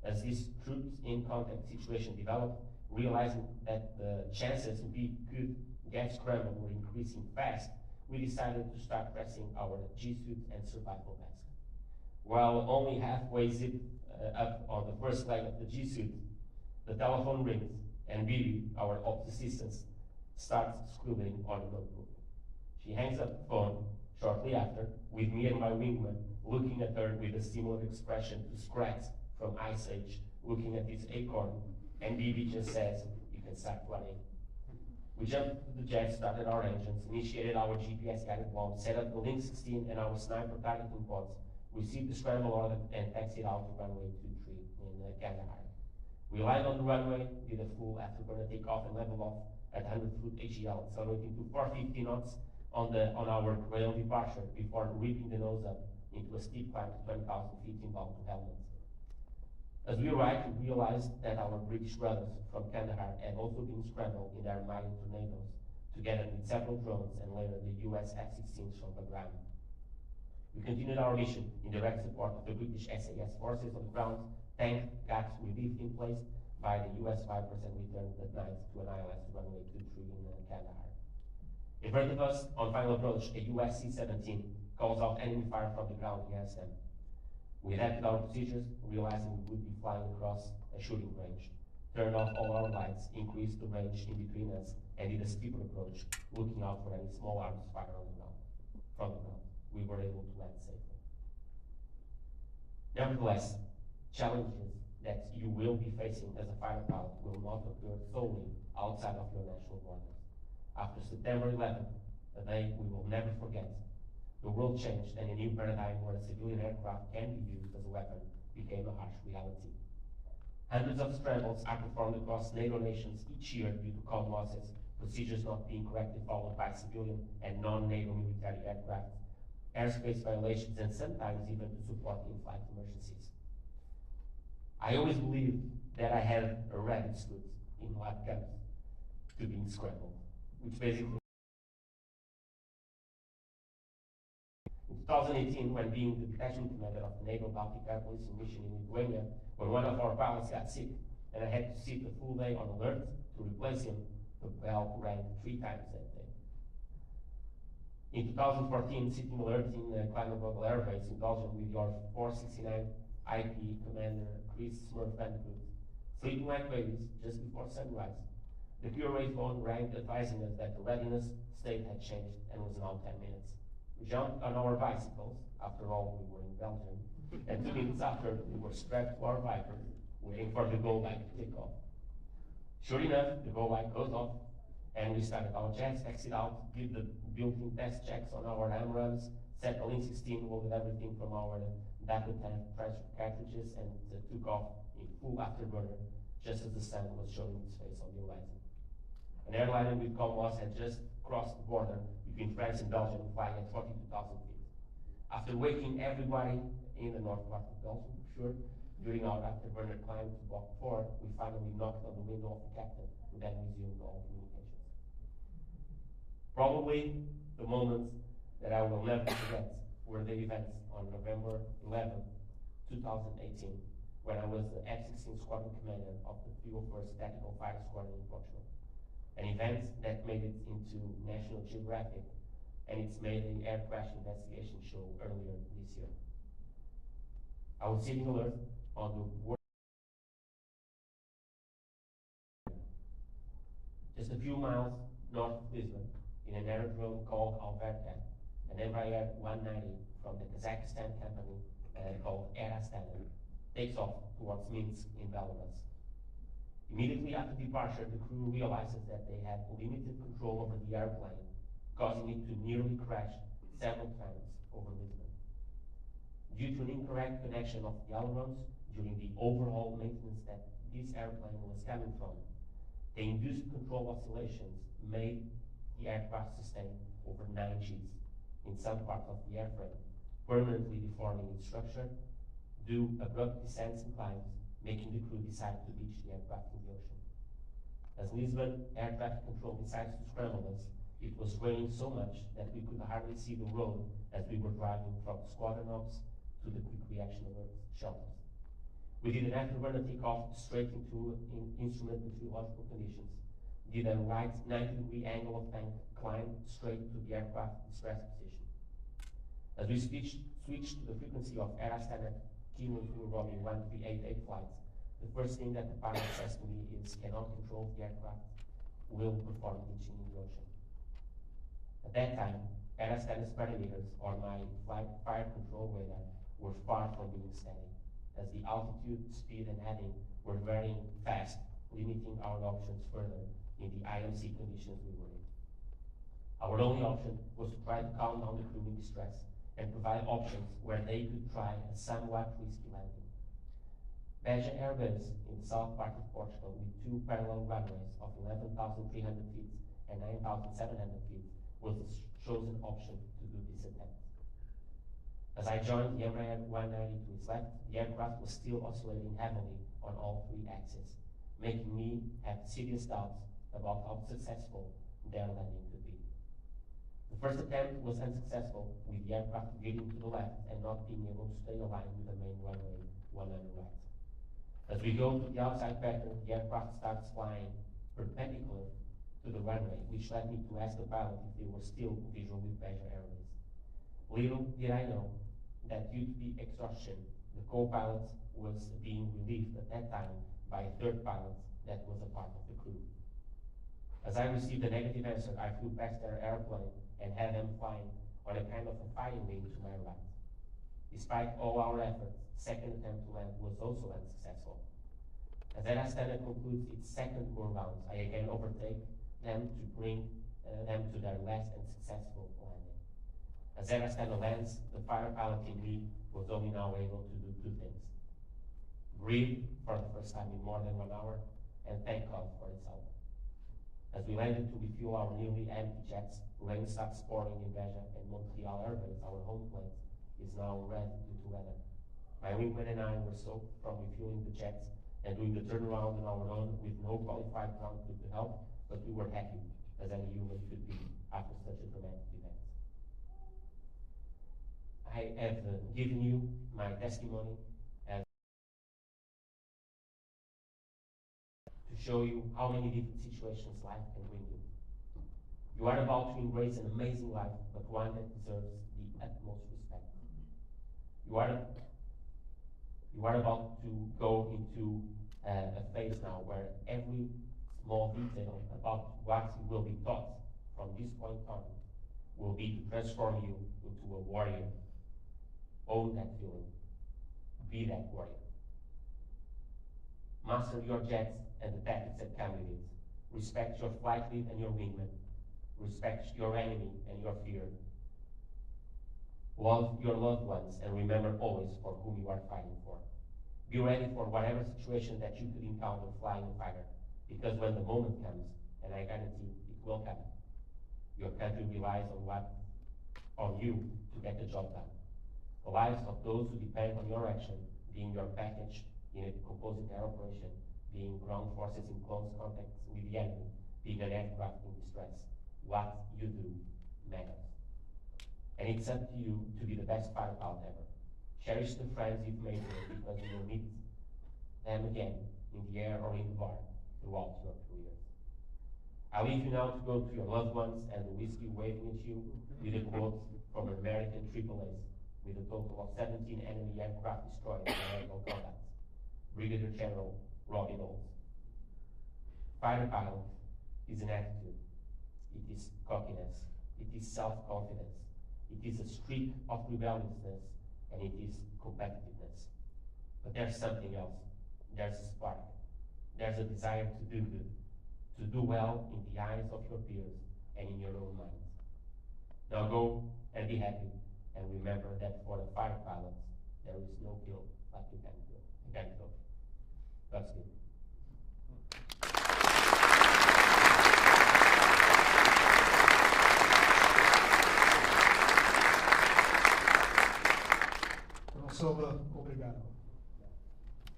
As this troops in contact situation developed, realizing that the chances we could get scrambled were increasing fast, we decided to start pressing our G-suit and survival mask. While only halfway zipped up on the first leg of the G-suit, the telephone rings and Bibi, our ops assistant, starts scribbling on a notebook. She hangs up the phone shortly after, with me and my wingman looking at her with a similar expression to Scrat from Ice Age, looking at his acorn, and Bibi just says, "You can start flying." We jumped to the jet, started our engines, initiated our GPS-guided bomb, set up the Link 16 and our sniper targeting pods, received the scramble order, and taxied out to runway 23 in Kandahar. We landed on the runway, did a full afterburner takeoff and level off at 100-foot AGL, accelerating to 450 knots on our rail departure before ripping the nose up into a steep climb to 20,000 feet inbound to Helmand. As we arrived, we realized that our British brothers from Kandahar had also been scrambled in their mighty tornadoes, together with several drones and later the US F-16s from Bagram. We continued our mission in direct support of the British SAS forces on the ground. Tank got relief in place by the US Vipers and returned that night to an ILS runway 23 in Kandahar. In front of us, on final approach, a US C-17 calls out enemy fire from the ground against them. We adapted our procedures, realizing we would be flying across a shooting range, turned off all our lights, increased the range in between us, and did a steeper approach, looking out for any small arms fire on the ground. From the ground, we were able to land safely. Nevertheless, challenges that you will be facing as a fighter pilot will not occur solely outside of your national borders. After September 11th, a day we will never forget, the world changed and a new paradigm where a civilian aircraft can be used as a weapon became a harsh reality. Hundreds of scrambles are performed across NATO nations each year due to comm losses, procedures not being correctly followed by civilian and non-NATO military aircraft, airspace violations, and sometimes even to support in-flight emergencies. I always believed that I had a rabbit's foot in what comes to being scrambled, which basically in 2018, when being the detachment commander of the NATO Baltic Air Policing mission in Lithuania, when one of our pilots got sick, and I had to sit the full day on alert to replace him. The bell rang 3 times that day. In 2014, sitting alert in the Kleine Air Base in Belgium with your 469 IP commander Chris Smurf Van de Groot, sleeping like babies just before sunrise. The QRA phone rang advising us that the readiness state had changed and was now 10 minutes. We jumped on our bicycles, after all we were in Belgium, and 2 minutes after we were strapped to our Vipers, waiting for the go light to take off. Sure enough, the go light goes off, and we started our jets, exit out, did the built-in test checks on our AMRAAMs, set the Link 16, loaded everything from our data transfer cartridges, and took off in full afterburner, just as the sun was showing its face on the horizon. An airliner with Comoros had just crossed the border between France and Belgium, flying at 42,000 feet. After waking everybody in the north part of Belgium, for sure, during our afterburner climb to Block 4, we finally knocked on the window of the captain and then resumed all communications. Probably the moments that I will never forget were the events on November 11, 2018, when I was the F-16 Squadron Commander of the 301st Tactical Fighter Squadron in Portugal. An event that made it into National Geographic and its Mayday air crash investigation show earlier this year. I was sitting alert on the just a few miles north of Lisbon in an aerodrome called Alverca, an Embraer 190 from the Kazakhstan company called Air Astana takes off towards Minsk in Belarus. Immediately after departure, the crew realizes that they have limited control over the airplane, causing it to nearly crash several times over Lisbon. Due to an incorrect connection of the ailerons during the overhaul maintenance that this airplane was coming from, the induced control oscillations made the aircraft sustain over 9 Gs in some parts of the airframe, permanently deforming its structure, do abrupt descents and climbs, making the crew decide to ditch the aircraft in the ocean. As Lisbon air traffic control decides to scramble us, it was raining so much that we could hardly see the road as we were driving from squadron ops to the quick reaction alert shelters. We did an afterburner takeoff straight into instrument meteorological conditions, did a right 90-degree angle of bank climb straight to the aircraft distress position. As we switched to the frequency of Air Astana Kilo Zulu Romy 1388 flights, the first thing that the pilot says to me is, cannot control the aircraft, will perform ditching in the ocean. At that time, Air Astana's parameters, or my fire control radar, were far from being steady, as the altitude, speed, and heading were varying fast, limiting our options further in the IMC conditions we were in. Our only option was to try to calm down the crew in distress and provide options where they could try a somewhat risky landing. Beja Air Base in the south part of Portugal, with 2 parallel runways of 11,300 feet and 9,700 feet, was the chosen option to do this attempt. As I joined the Embraer 190 to its left, the aircraft was still oscillating heavily on all 3 axes, making me have serious doubts about how successful their landing could be. The first attempt was unsuccessful, with the aircraft veering to the left and not being able to stay aligned with the main runway 190 right. As we go to the outside pattern, the aircraft starts flying perpendicular to the runway, which led me to ask the pilot if they were still visual with Beja Airways. Little did I know that due to the exhaustion, the co-pilot was being relieved at that time by a 3rd pilot that was a part of the crew. As I received a negative answer, I flew past their airplane and had them flying on a kind of a fighting wing to my right. Despite all our efforts, the 2nd attempt to land was also unsuccessful. As Air Astana concludes its 2nd go round, I again overtake them to bring them to their last and successful landing. As Air Astana lands, the fighter pilot in me was only now able to do 2 things: breathe for the first time in more than 1 hour, and thank God for its help. As we landed to refuel our nearly empty jets, rain starts pouring in Beja, and Montreal Airbase, our home plane, is now red due to weather. My wingman and I were soaked from refueling the jets and doing the turnaround on our own with no qualified ground crew to help, but we were happy, as any human could be after such a dramatic event. I have given you my testimony show you how many different situations life can bring you. You are about to embrace an amazing life, but one that deserves the utmost respect. You are about to go into a phase now where every small detail about what you will be taught from this point on will be to transform you into a warrior. Own that feeling. Be that warrior. Master your jets and the tactics that come with it. Respect your flight lead and your wingman. Respect your enemy and your fear. Love your loved ones and remember always for whom you are fighting for. Be ready for whatever situation that you could encounter flying a fighter, because when the moment comes, and I guarantee it will come, your country relies on you to get the job done. The lives of those who depend on your action, being your package in a composite air operation, being ground forces in close contact with the enemy, being an aircraft in distress, what you do matters. And it's up to you to be the best fighter pilot ever. Cherish the friends you've made here because you will meet them again in the air or in the bar throughout your career. I leave you now to go to your loved ones and the whiskey waving at you with a quote from an American AAAs with a total of 17 enemy aircraft destroyed in aerial combat. Brigadier General Robbie Knowles. Fighter pilot is an attitude. It is cockiness. It is self-confidence. It is a streak of rebelliousness, and it is competitiveness. But there's something else. There's a spark. There's a desire to do good, to do well in the eyes of your peers and in your own mind. Now go and be happy, and remember that for the fighter pilots, there is no kill like you can kill. Godspeed. Silva, obrigado.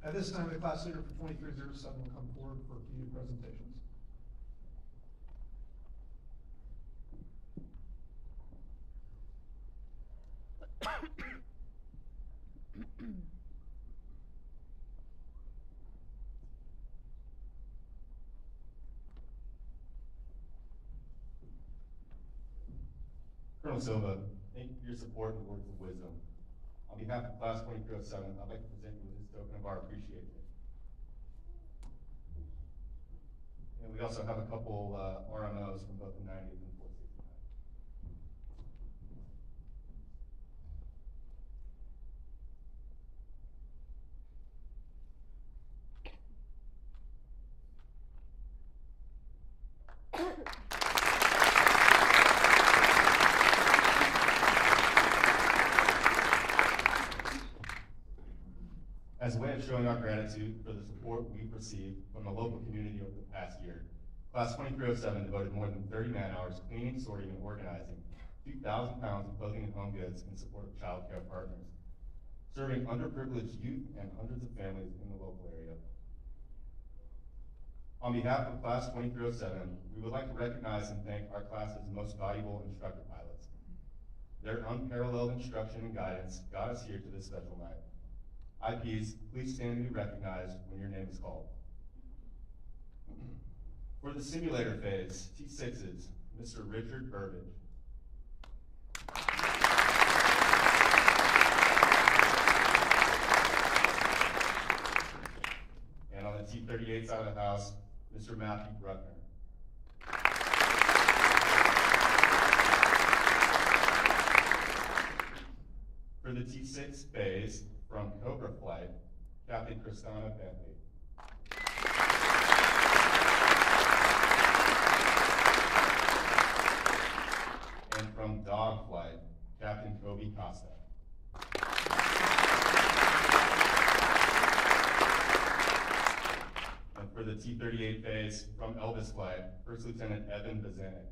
At this time, the class leader for 2307 will come forward for a few presentations. Colonel Silva, thank you for your support and words of wisdom. On behalf of Class 2307, I'd like to present you with this token of our appreciation. And we also have a couple RMOs from both the 90th and 469. As a way of showing our gratitude for the support we've received from the local community over the past year, Class 2307 devoted more than 30 man-hours cleaning, sorting, and organizing 2,000 pounds of clothing and home goods in support of child care partners, serving underprivileged youth and hundreds of families in the local area. On behalf of Class 2307, we would like to recognize and thank our class's most valuable instructor pilots. Their unparalleled instruction and guidance got us here to this special night. IPs, please stand and be recognized when your name is called. For the simulator phase, T6s, Mr. Richard Burbage. And on the T38 side of the house, Mr. Matthew Bruckner. For the T6 phase, from Cobra Flight, Captain Kristana Bentley. And from Dog Flight, Captain Kobe Costa. And for the T-38 phase, from Elvis Flight, First Lieutenant Evan Bazanek.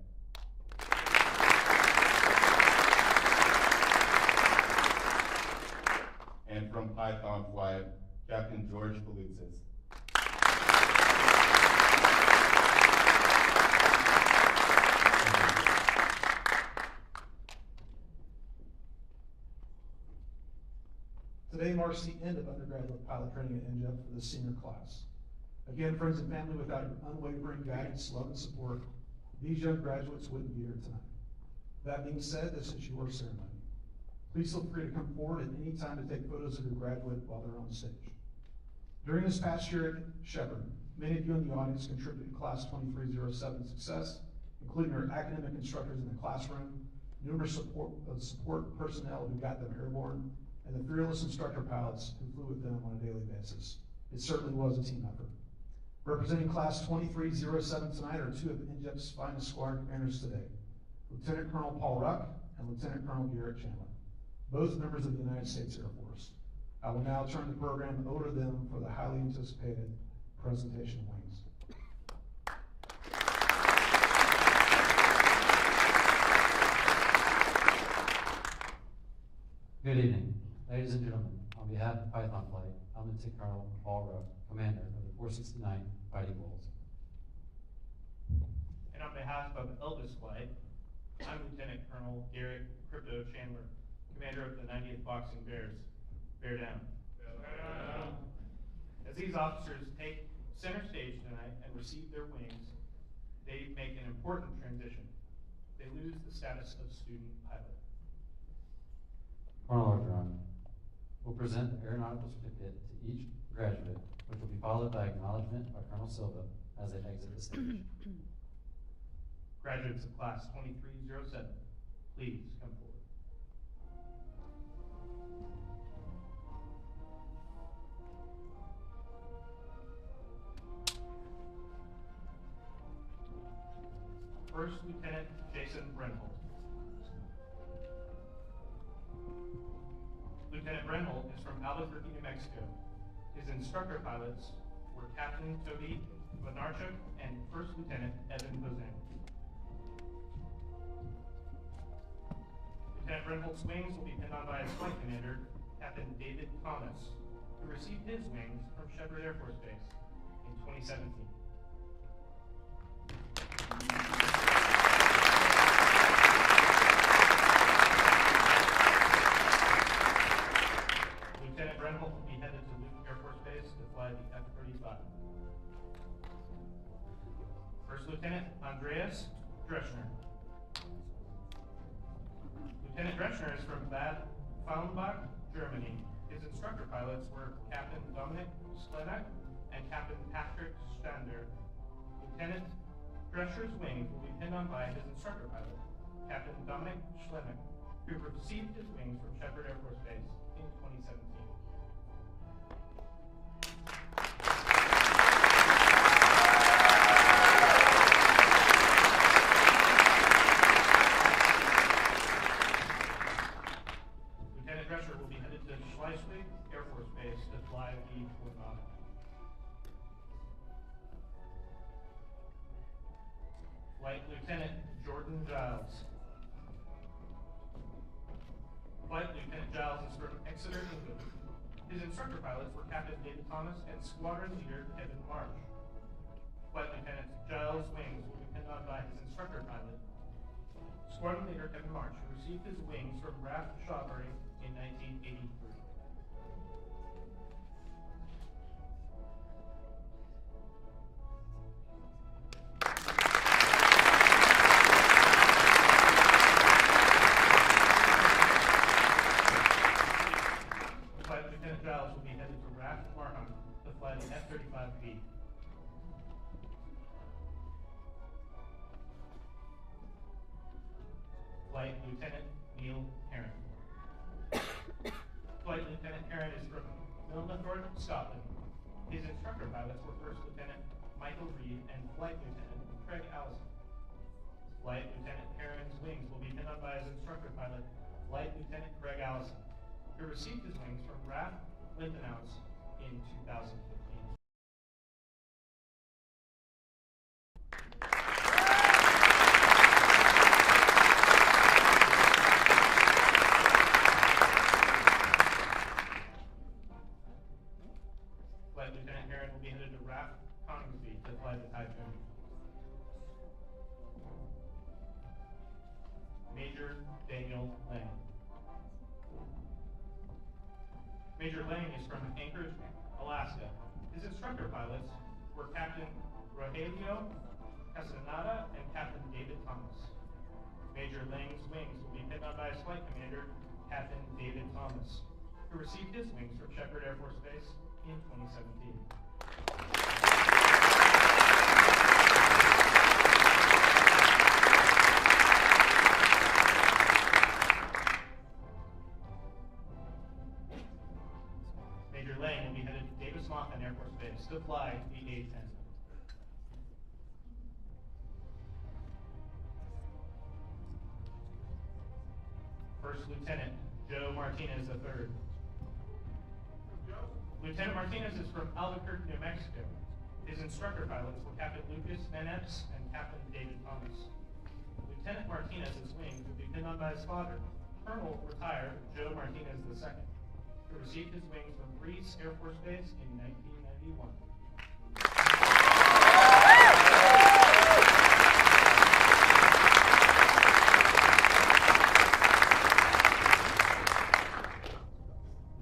And from Python Flight, Captain George Palutzis. Today marks the end of undergraduate pilot training at NJEF for the senior class. Again, friends and family, without your unwavering guidance, love, and support, these young graduates wouldn't be here tonight. That being said, this is your ceremony. Please feel free to come forward at any time to take photos of your graduate while they're on stage. During this past year at Shepherd, many of you in the audience contributed to Class 2307 success, including our academic instructors in the classroom, numerous support personnel who got them airborne, and the fearless instructor pilots who flew with them on a daily basis. It certainly was a team effort. Representing Class 2307 tonight are two of NJEP's finest squadron commanders today, Lieutenant Colonel Paul Ruck and Lieutenant Colonel Garrett Chandler, both members of the United States Air Force. I will now turn the program over to them for the highly anticipated presentation of wings. Good evening, ladies and gentlemen. On behalf of Python Flight, I'm Lieutenant Colonel Paul Ruck, Commander of the 469th Fighting Bulls. And on behalf of Elvis Flight, I'm Lieutenant Colonel Garrett Crypto Chandler, Commander of the 90th Boxing Bears. Bear down. As these officers take center stage tonight and receive their wings, they make an important transition. They lose the status of student pilot. Colonel Orgeron will present the aeronautical certificate to each graduate, which will be followed by acknowledgement by Colonel Silva as they exit the stage. Graduates of Class 2307, please come forward. First Lieutenant Jason Brenholt. Lieutenant Brenholt is from Albuquerque, New Mexico. His instructor pilots were Captain Toby Bonarchuk and First Lieutenant Evan Bozan. Lieutenant Brenholt's wings will be pinned on by his flight commander, Captain David Thomas, who received his wings from Shepherd Air Force Base in 2017. Lieutenant Brenholt will be headed to Luke Air Force Base to fly the F-35. First Lieutenant Andreas Dreschner. Lieutenant Dreschner is from Bad Fallenbach, Germany. His instructor pilots were Captain Dominik Schlenak and Captain Patrick Stander. Lieutenant Dreschner's wings will be pinned on by his instructor pilot, Captain Dominik Schlenak, who received his wings from Shepherd Air Force Base in 2017. Lieutenant Drescher will be headed to Schleswig Air Force Base to fly the Twin Otter. Flight Lieutenant Jordan Giles. Flight Lieutenant Giles is from Exeter, England. His instructor pilots were Captain David Thomas and Squadron Leader Kevin Marsh. Flight Lieutenant Giles' wings will be pinned on by his instructor pilot, Squadron Leader Kevin Marsh, who received his wings from Raf Shawbury in 1983. Flight Lieutenant Giles will be headed to Raf Marham to fly the F-35B. Flight Lieutenant Neil Heron. Flight Lieutenant Heron is from Milnathorpe, Scotland. His instructor pilots were First Lieutenant Michael Reed and Flight Lieutenant Craig Allison. Flight Lieutenant Heron's wings will be pinned on by his instructor pilot, Flight Lieutenant Craig Allison, who received his wings from RAF Lindenhouse in 2015. Flight Lieutenant Heron will be headed to RAF Coningsby to fly the Typhoon. Major Daniel Lang. Major Lang is from Anchorage, Alaska. His instructor pilots, were Captain Rogelio Castaneda and Captain David Thomas. Major Lang's wings will be pinned on by his flight commander, Captain David Thomas, who received his wings from Shepherd Air Force Base in 2017. Major Lang will be headed to Davis-Monthan Air Force Base to fly the A-10. First Lieutenant Joe Martinez III. Lieutenant Martinez is from Albuquerque, New Mexico. His instructor pilots were Captain Lucas Menetz and Captain David Thomas. Lieutenant Martinez's wings would be pinned on by his father, Colonel retired Joe Martinez II, who received his wings from Reese Air Force Base in 1991.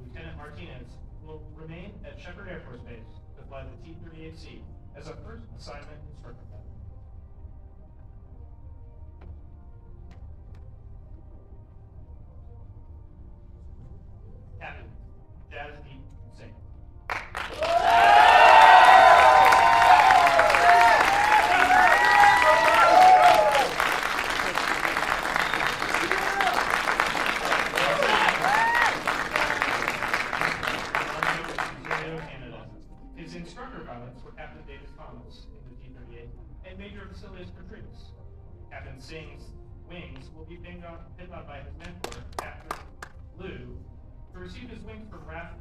Lieutenant Martinez will remain at Shepherd Air Force Base to fly the T-38C as a first assignment instructor pilot. Captain Jasdeep Singh. His instructor pilots were Captain Davis Thomas in the T-38 and Major Vasilius Petridis. Captain Singh's wings will be pinned on by his mentor, Captain Liu, who received his wings from RAF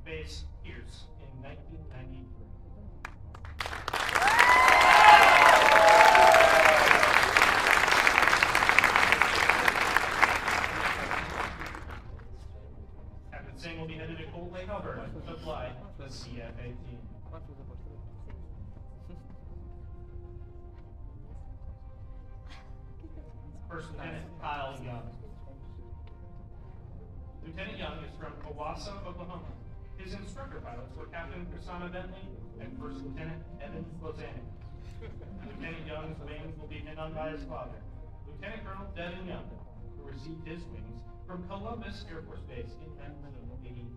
Base Pierce in 1993. Captain Singh will be headed to Cold Lake, Alberta to fly the CF-18. First Lieutenant Kyle Young. Lieutenant Young is from Owasso, Oklahoma. His instructor pilots were Captain Prasanna Bentley and First Lieutenant Evan Lozanik. Lieutenant Young's wings will be pinned on by his father, Lieutenant Colonel Devin Young, who received his wings from Columbus Air Force Base in 1983.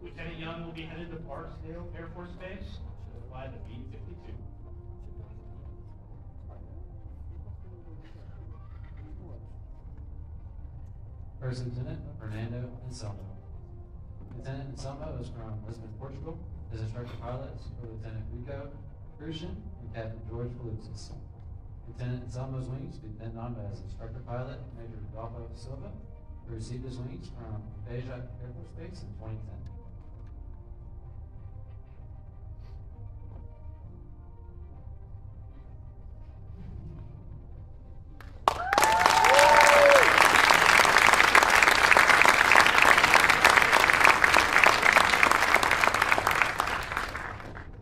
Lieutenant Young will be headed to Barksdale Air Force Base to fly the B-52. First Lieutenant Fernando Anselmo. Lieutenant Anselmo is from Lisbon, Portugal. His instructor pilots were Lieutenant Rico Crucian and Captain George Valutzis. Lieutenant Anselmo's wings will be pinned on by his instructor pilot, Major Rodolfo Silva, who received his wings from Beja Air Force Base in 2010.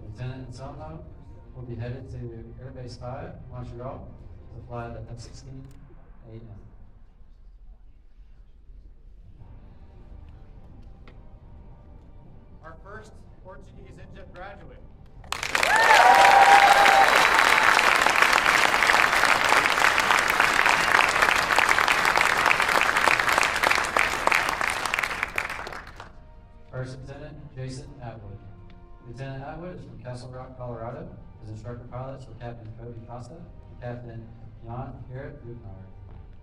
Lieutenant Anselmo will be headed to Air Base 5, Montreal, to fly the F-16 AM. Our first Portuguese NJET graduate. First Lieutenant Jason Atwood. Lieutenant Atwood is from Castle Rock, Colorado. His instructor pilots were Captain Cody Costa and Captain Jan Garrett Buchnar.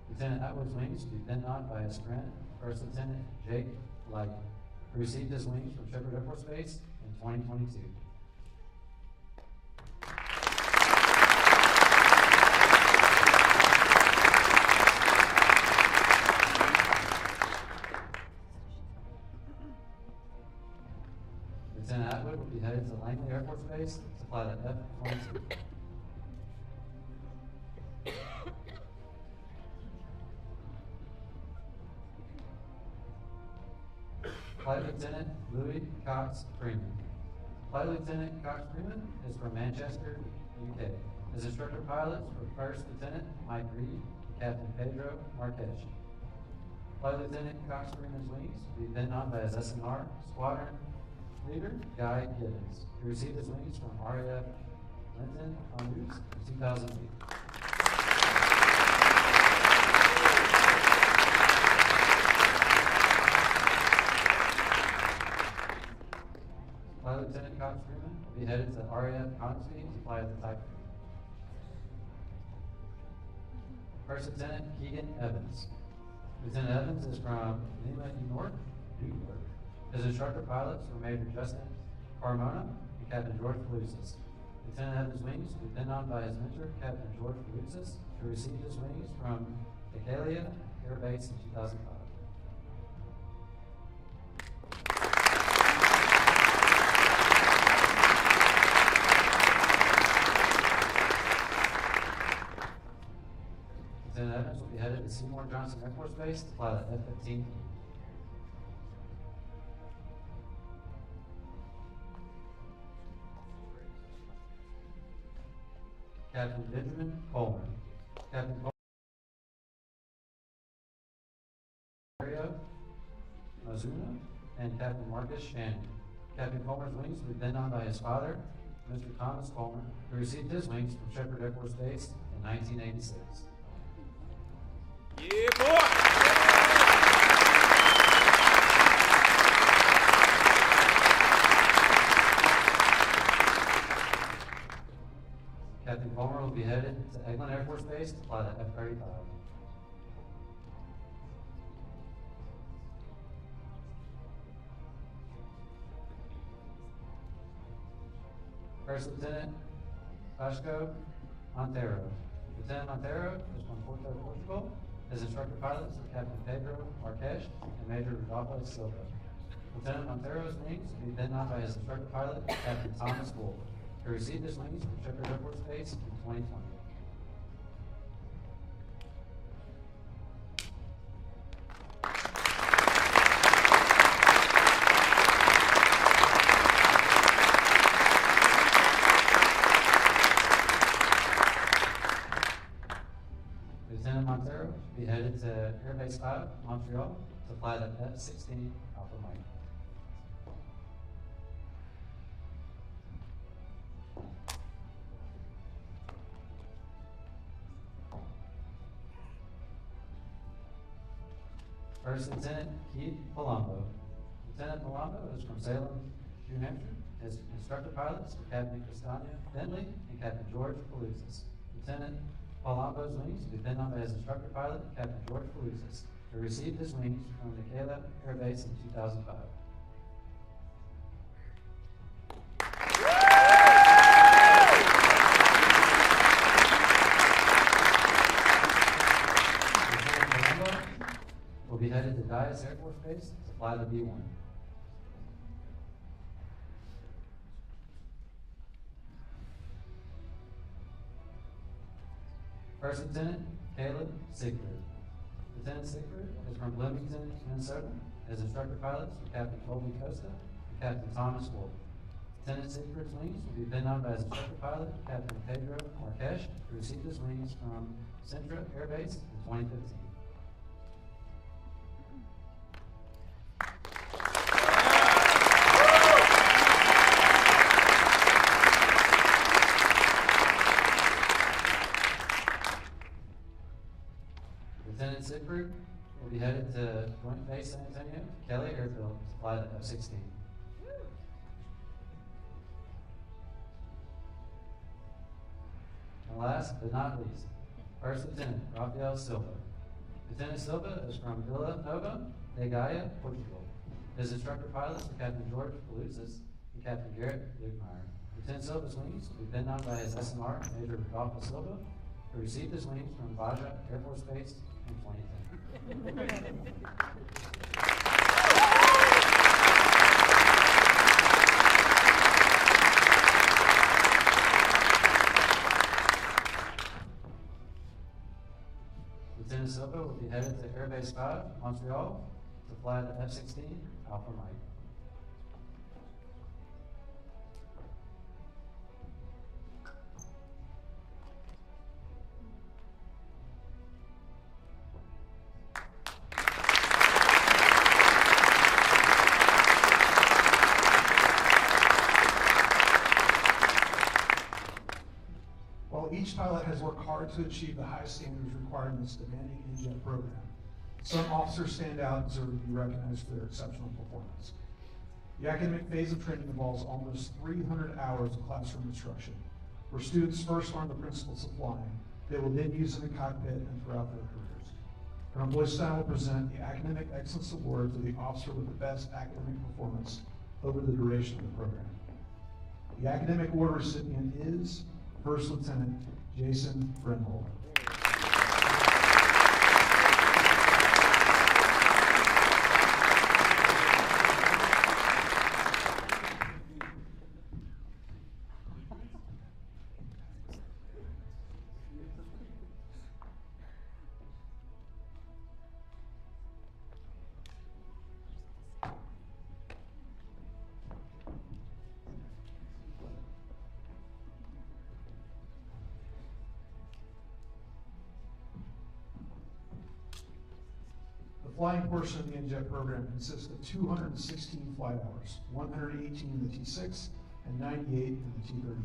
Lieutenant Atwood's wings will be pinned on by his friend, First Lieutenant Jake Light, who received his wings from Shepherd Air Force Base in 2022. Lieutenant Atwood will be headed to Langley Air Force Base to fly the F-22. Flight Lieutenant Louis Cox Freeman. Flight Lieutenant Cox Freeman is from Manchester, UK. His instructor pilots were First Lieutenant Mike Reed and Captain Pedro Marquez. Flight Lieutenant Cox Freeman's wings will be pinned on by his SNR squadron leader, Guy Gibbons. He received his wings from RAF Linton Honduras in 2008. Flight Lieutenant Cox Freeman will be headed to RAF Conisby to fly at the Typhoon. First Lieutenant Keegan Evans. Lieutenant Evans is from Lima, New York. His instructor pilots were Major Justin Carmona and Captain George Pelouzas. Lieutenant Evans' wings will be pinned on by his mentor, Captain George Pelouzas, who received his wings from Decalia Air Base in 2005. Lieutenant Evans will be headed to Seymour Johnson Air Force Base to fly the F-15. Captain Benjamin Coleman. Captain Coleman, Mazuna, and Captain Marcus Shannon. Captain Coleman's wings will be pinned on by his father, Mr. Thomas Coleman, who received his wings from Shepherd Air Force Base in 1986. Yeah, boy! Captain Coleman will be headed to Eglin Air Force Base to fly the F-35. First Lieutenant Vasco Montero. Lieutenant Montero is from Porto, Portugal. His instructor pilots are Captain Pedro Marques and Major Rodolfo Silva. Lieutenant Montero's wings will be pinned on by his instructor pilot, Captain Thomas Wolf, who received his wings from Shepherd Air Force Base in 2020. Lieutenant Montero will be headed to Air Base 5, Montreal, to fly the F-16 Alpha Mike. First Lieutenant Keith Palumbo. Lieutenant Palumbo is from Salem, New Hampshire. His instructor pilots are Captain Castagna Bentley and Captain George Pelouzas. Lieutenant Palumbo's wings will be pinned on by his instructor pilot, Captain George Pelouzas, who received his wings from Decalia Air Base in 2005. Will be headed to Dyess Air Force Base to fly the B-1. First Lieutenant Caleb Sigfrid. Lieutenant Sigfrid is from Bloomington, Minnesota. His instructor pilots are Captain Colby Costa and Captain Thomas Wolf. Lieutenant Sigfrid's wings will be pinned on by his instructor pilot, Captain Pedro Marques, who received his wings from Centra Air Base in 2015. Lieutenant Sigfrid will be headed to Joint Base San Antonio, Kelly Airfield, to fly the F-16. And last but not least, First Lieutenant Rafael Silva. Lieutenant Silva is from Vila Nova de Gaia, Portugal. His instructor pilots are Captain George Pelouzas and Captain Garrett Lukemire. Lieutenant Silva's wings will be pinned on by his SMR, Major Rodolfo Silva, who received his wings from Baja Air Force Base in 2010. Lieutenant Silva will be headed to Air Base 5, Montreal, to fly the F-16 Alpha Mike. has worked hard to achieve the high standards required in this demanding NJET program. Some officers stand out and deserve to be recognized for their exceptional performance. The academic phase of training involves almost 300 hours of classroom instruction, where students first learn the principles of flying. They will then use in the cockpit and throughout their careers. Colonel Boystein will present the Academic Excellence Award to the officer with the best academic performance over the duration of the program. The academic award recipient is First Lieutenant Jason Brenholm. The flying portion of the NJET program consists of 216 flight hours, 118 in the T6 and 98 in the T38.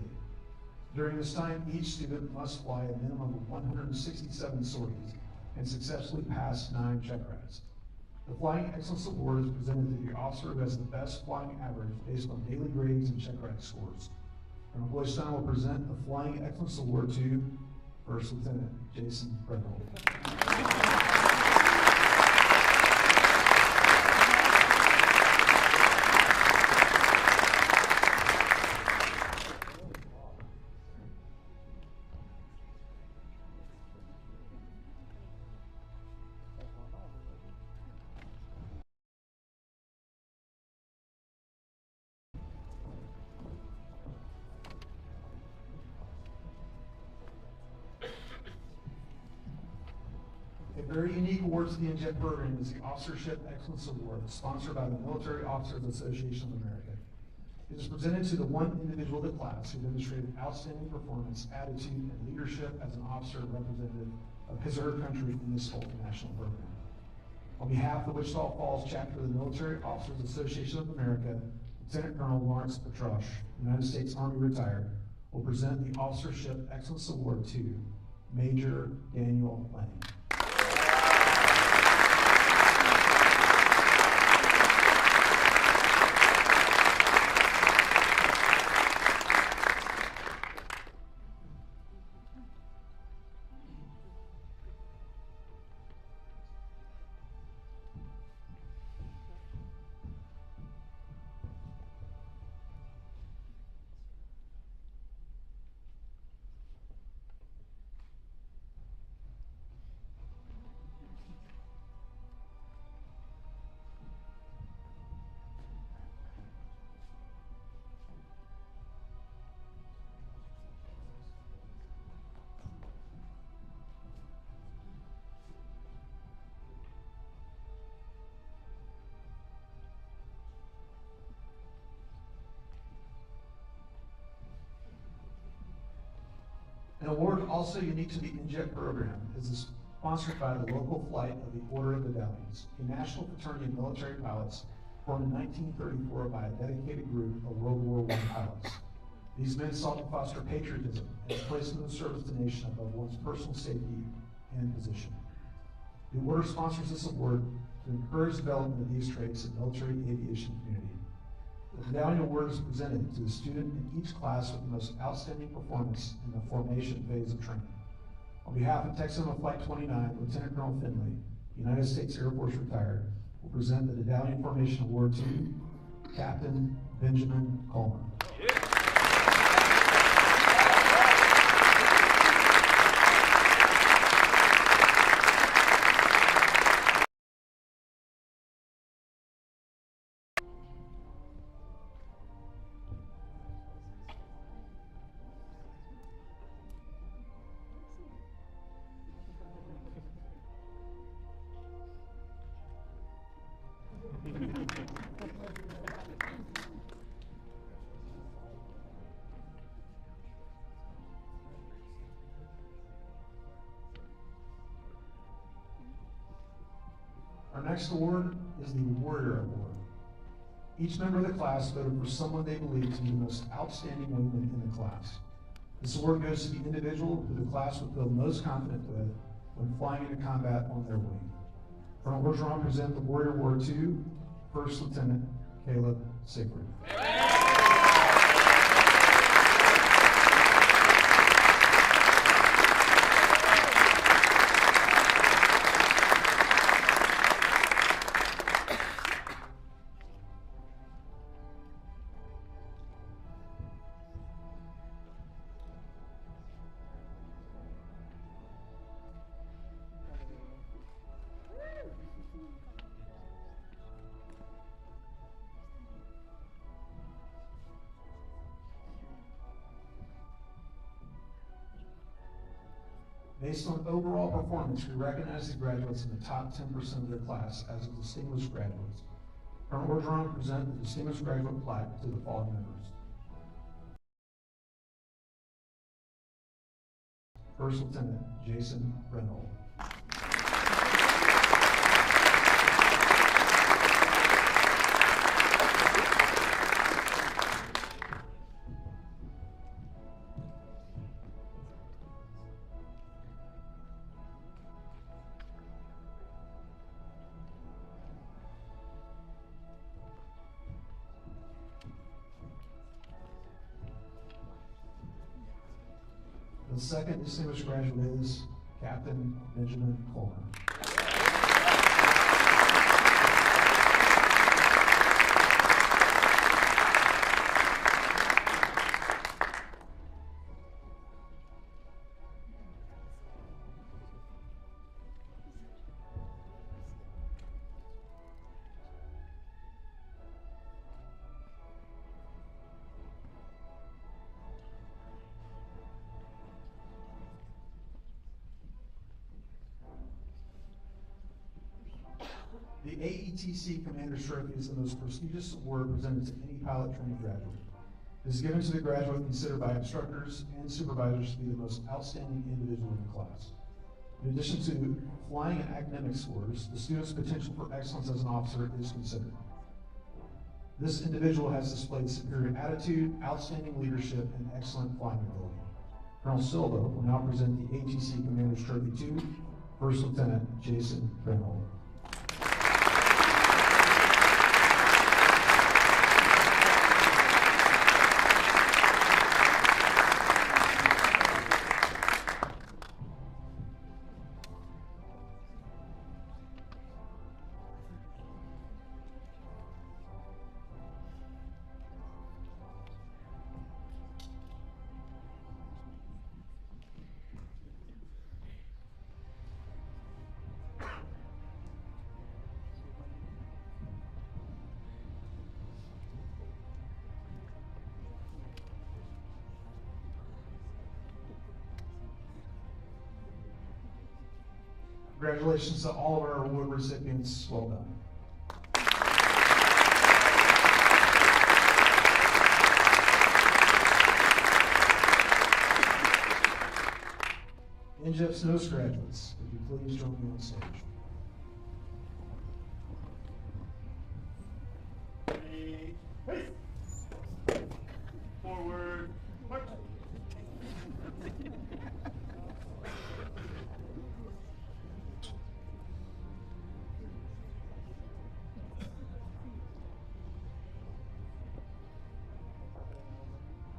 During this time, each student must fly a minimum of 167 sorties and successfully pass 9 check rides. The Flying Excellence Award is presented to the officer who has the best flying average based on daily grades and check ride scores. Colonel Boystein will present the Flying Excellence Award to First Lieutenant Jason Brenholm. A very unique award to the NJET program is the Officership Excellence Award, sponsored by the Military Officers Association of America. It is presented to the one individual of the class who demonstrated outstanding performance, attitude, and leadership as an officer representative of his or her country in this multinational program. On behalf of the Wichita Falls chapter of the Military Officers Association of America, Lieutenant Colonel Lawrence Petrosh, United States Army retired, will present the Officership Excellence Award to Major Daniel Lanning. An award also unique to the NJET program is sponsored by the local flight of the Order of Medallions, a national fraternity of military pilots formed in 1934 by a dedicated group of World War I pilots. These men sought to foster patriotism and place in the service of the nation above one's personal safety and position. The Order sponsors this award to encourage development of these traits in the military aviation community. The Medallion Award is presented to the student in each class with the most outstanding performance in the formation phase of training. On behalf of Texan Flight 29, Lieutenant Colonel Finley, United States Air Force retired, will present the Medallion Formation Award to Captain Benjamin Coleman. Our next award is the Warrior Award. Each member of the class voted for someone they believe to be the most outstanding wingman in the class. This award goes to the individual who the class would feel most confident with when flying into combat on their wing. Colonel Bergeron present the Warrior Award to First Lieutenant Caleb Siegfried. Based on overall performance, we recognize the graduates in the top 10% of their class as distinguished graduates. Colonel Bergeron will present the Distinguished Graduate Plaque to the following members. First Lieutenant Jason Reynolds. The second distinguished graduate is Captain Benjamin Coleman. The AETC Commander's Trophy is the most prestigious award presented to any pilot training graduate. It is given to the graduate considered by instructors and supervisors to be the most outstanding individual in the class. In addition to flying and academic scores, the student's potential for excellence as an officer is considered. This individual has displayed superior attitude, outstanding leadership, and excellent flying ability. Colonel Silva will now present the AETC Commander's Trophy to First Lieutenant Jason Reynolds. Congratulations to all of our award recipients. Well done. NJEF's newest graduates, would you please join me on stage? Forward, march.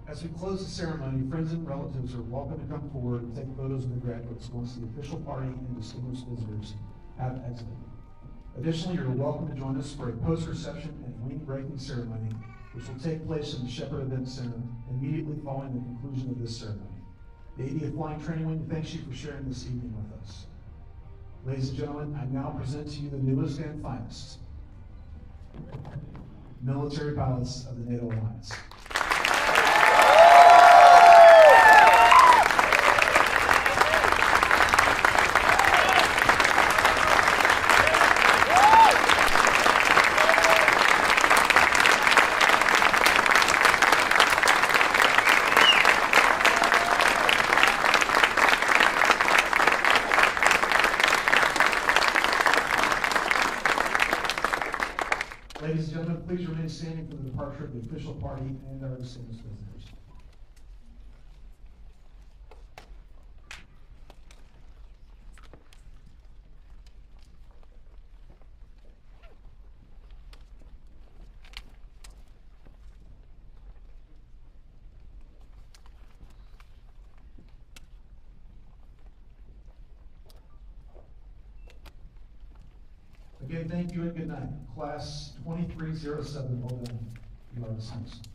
As we close the ceremony, friends and relatives are welcome to come forward and take photos of the graduates once the official party and distinguished visitors have exited. Additionally, you're welcome to join us for a post-reception and wing-breaking ceremony, which will take place in the Shepherd Event Center immediately following the conclusion of this ceremony. The ADF Flying Training Wing thanks you for sharing this evening with us. Ladies and gentlemen, I now present to you the newest and finest military pilots of the NATO Alliance. Ladies and gentlemen, please remain standing for the departure of the official party and our distinguished visitors. Again, thank you and good night. Class 2307, well done. You are dismissed.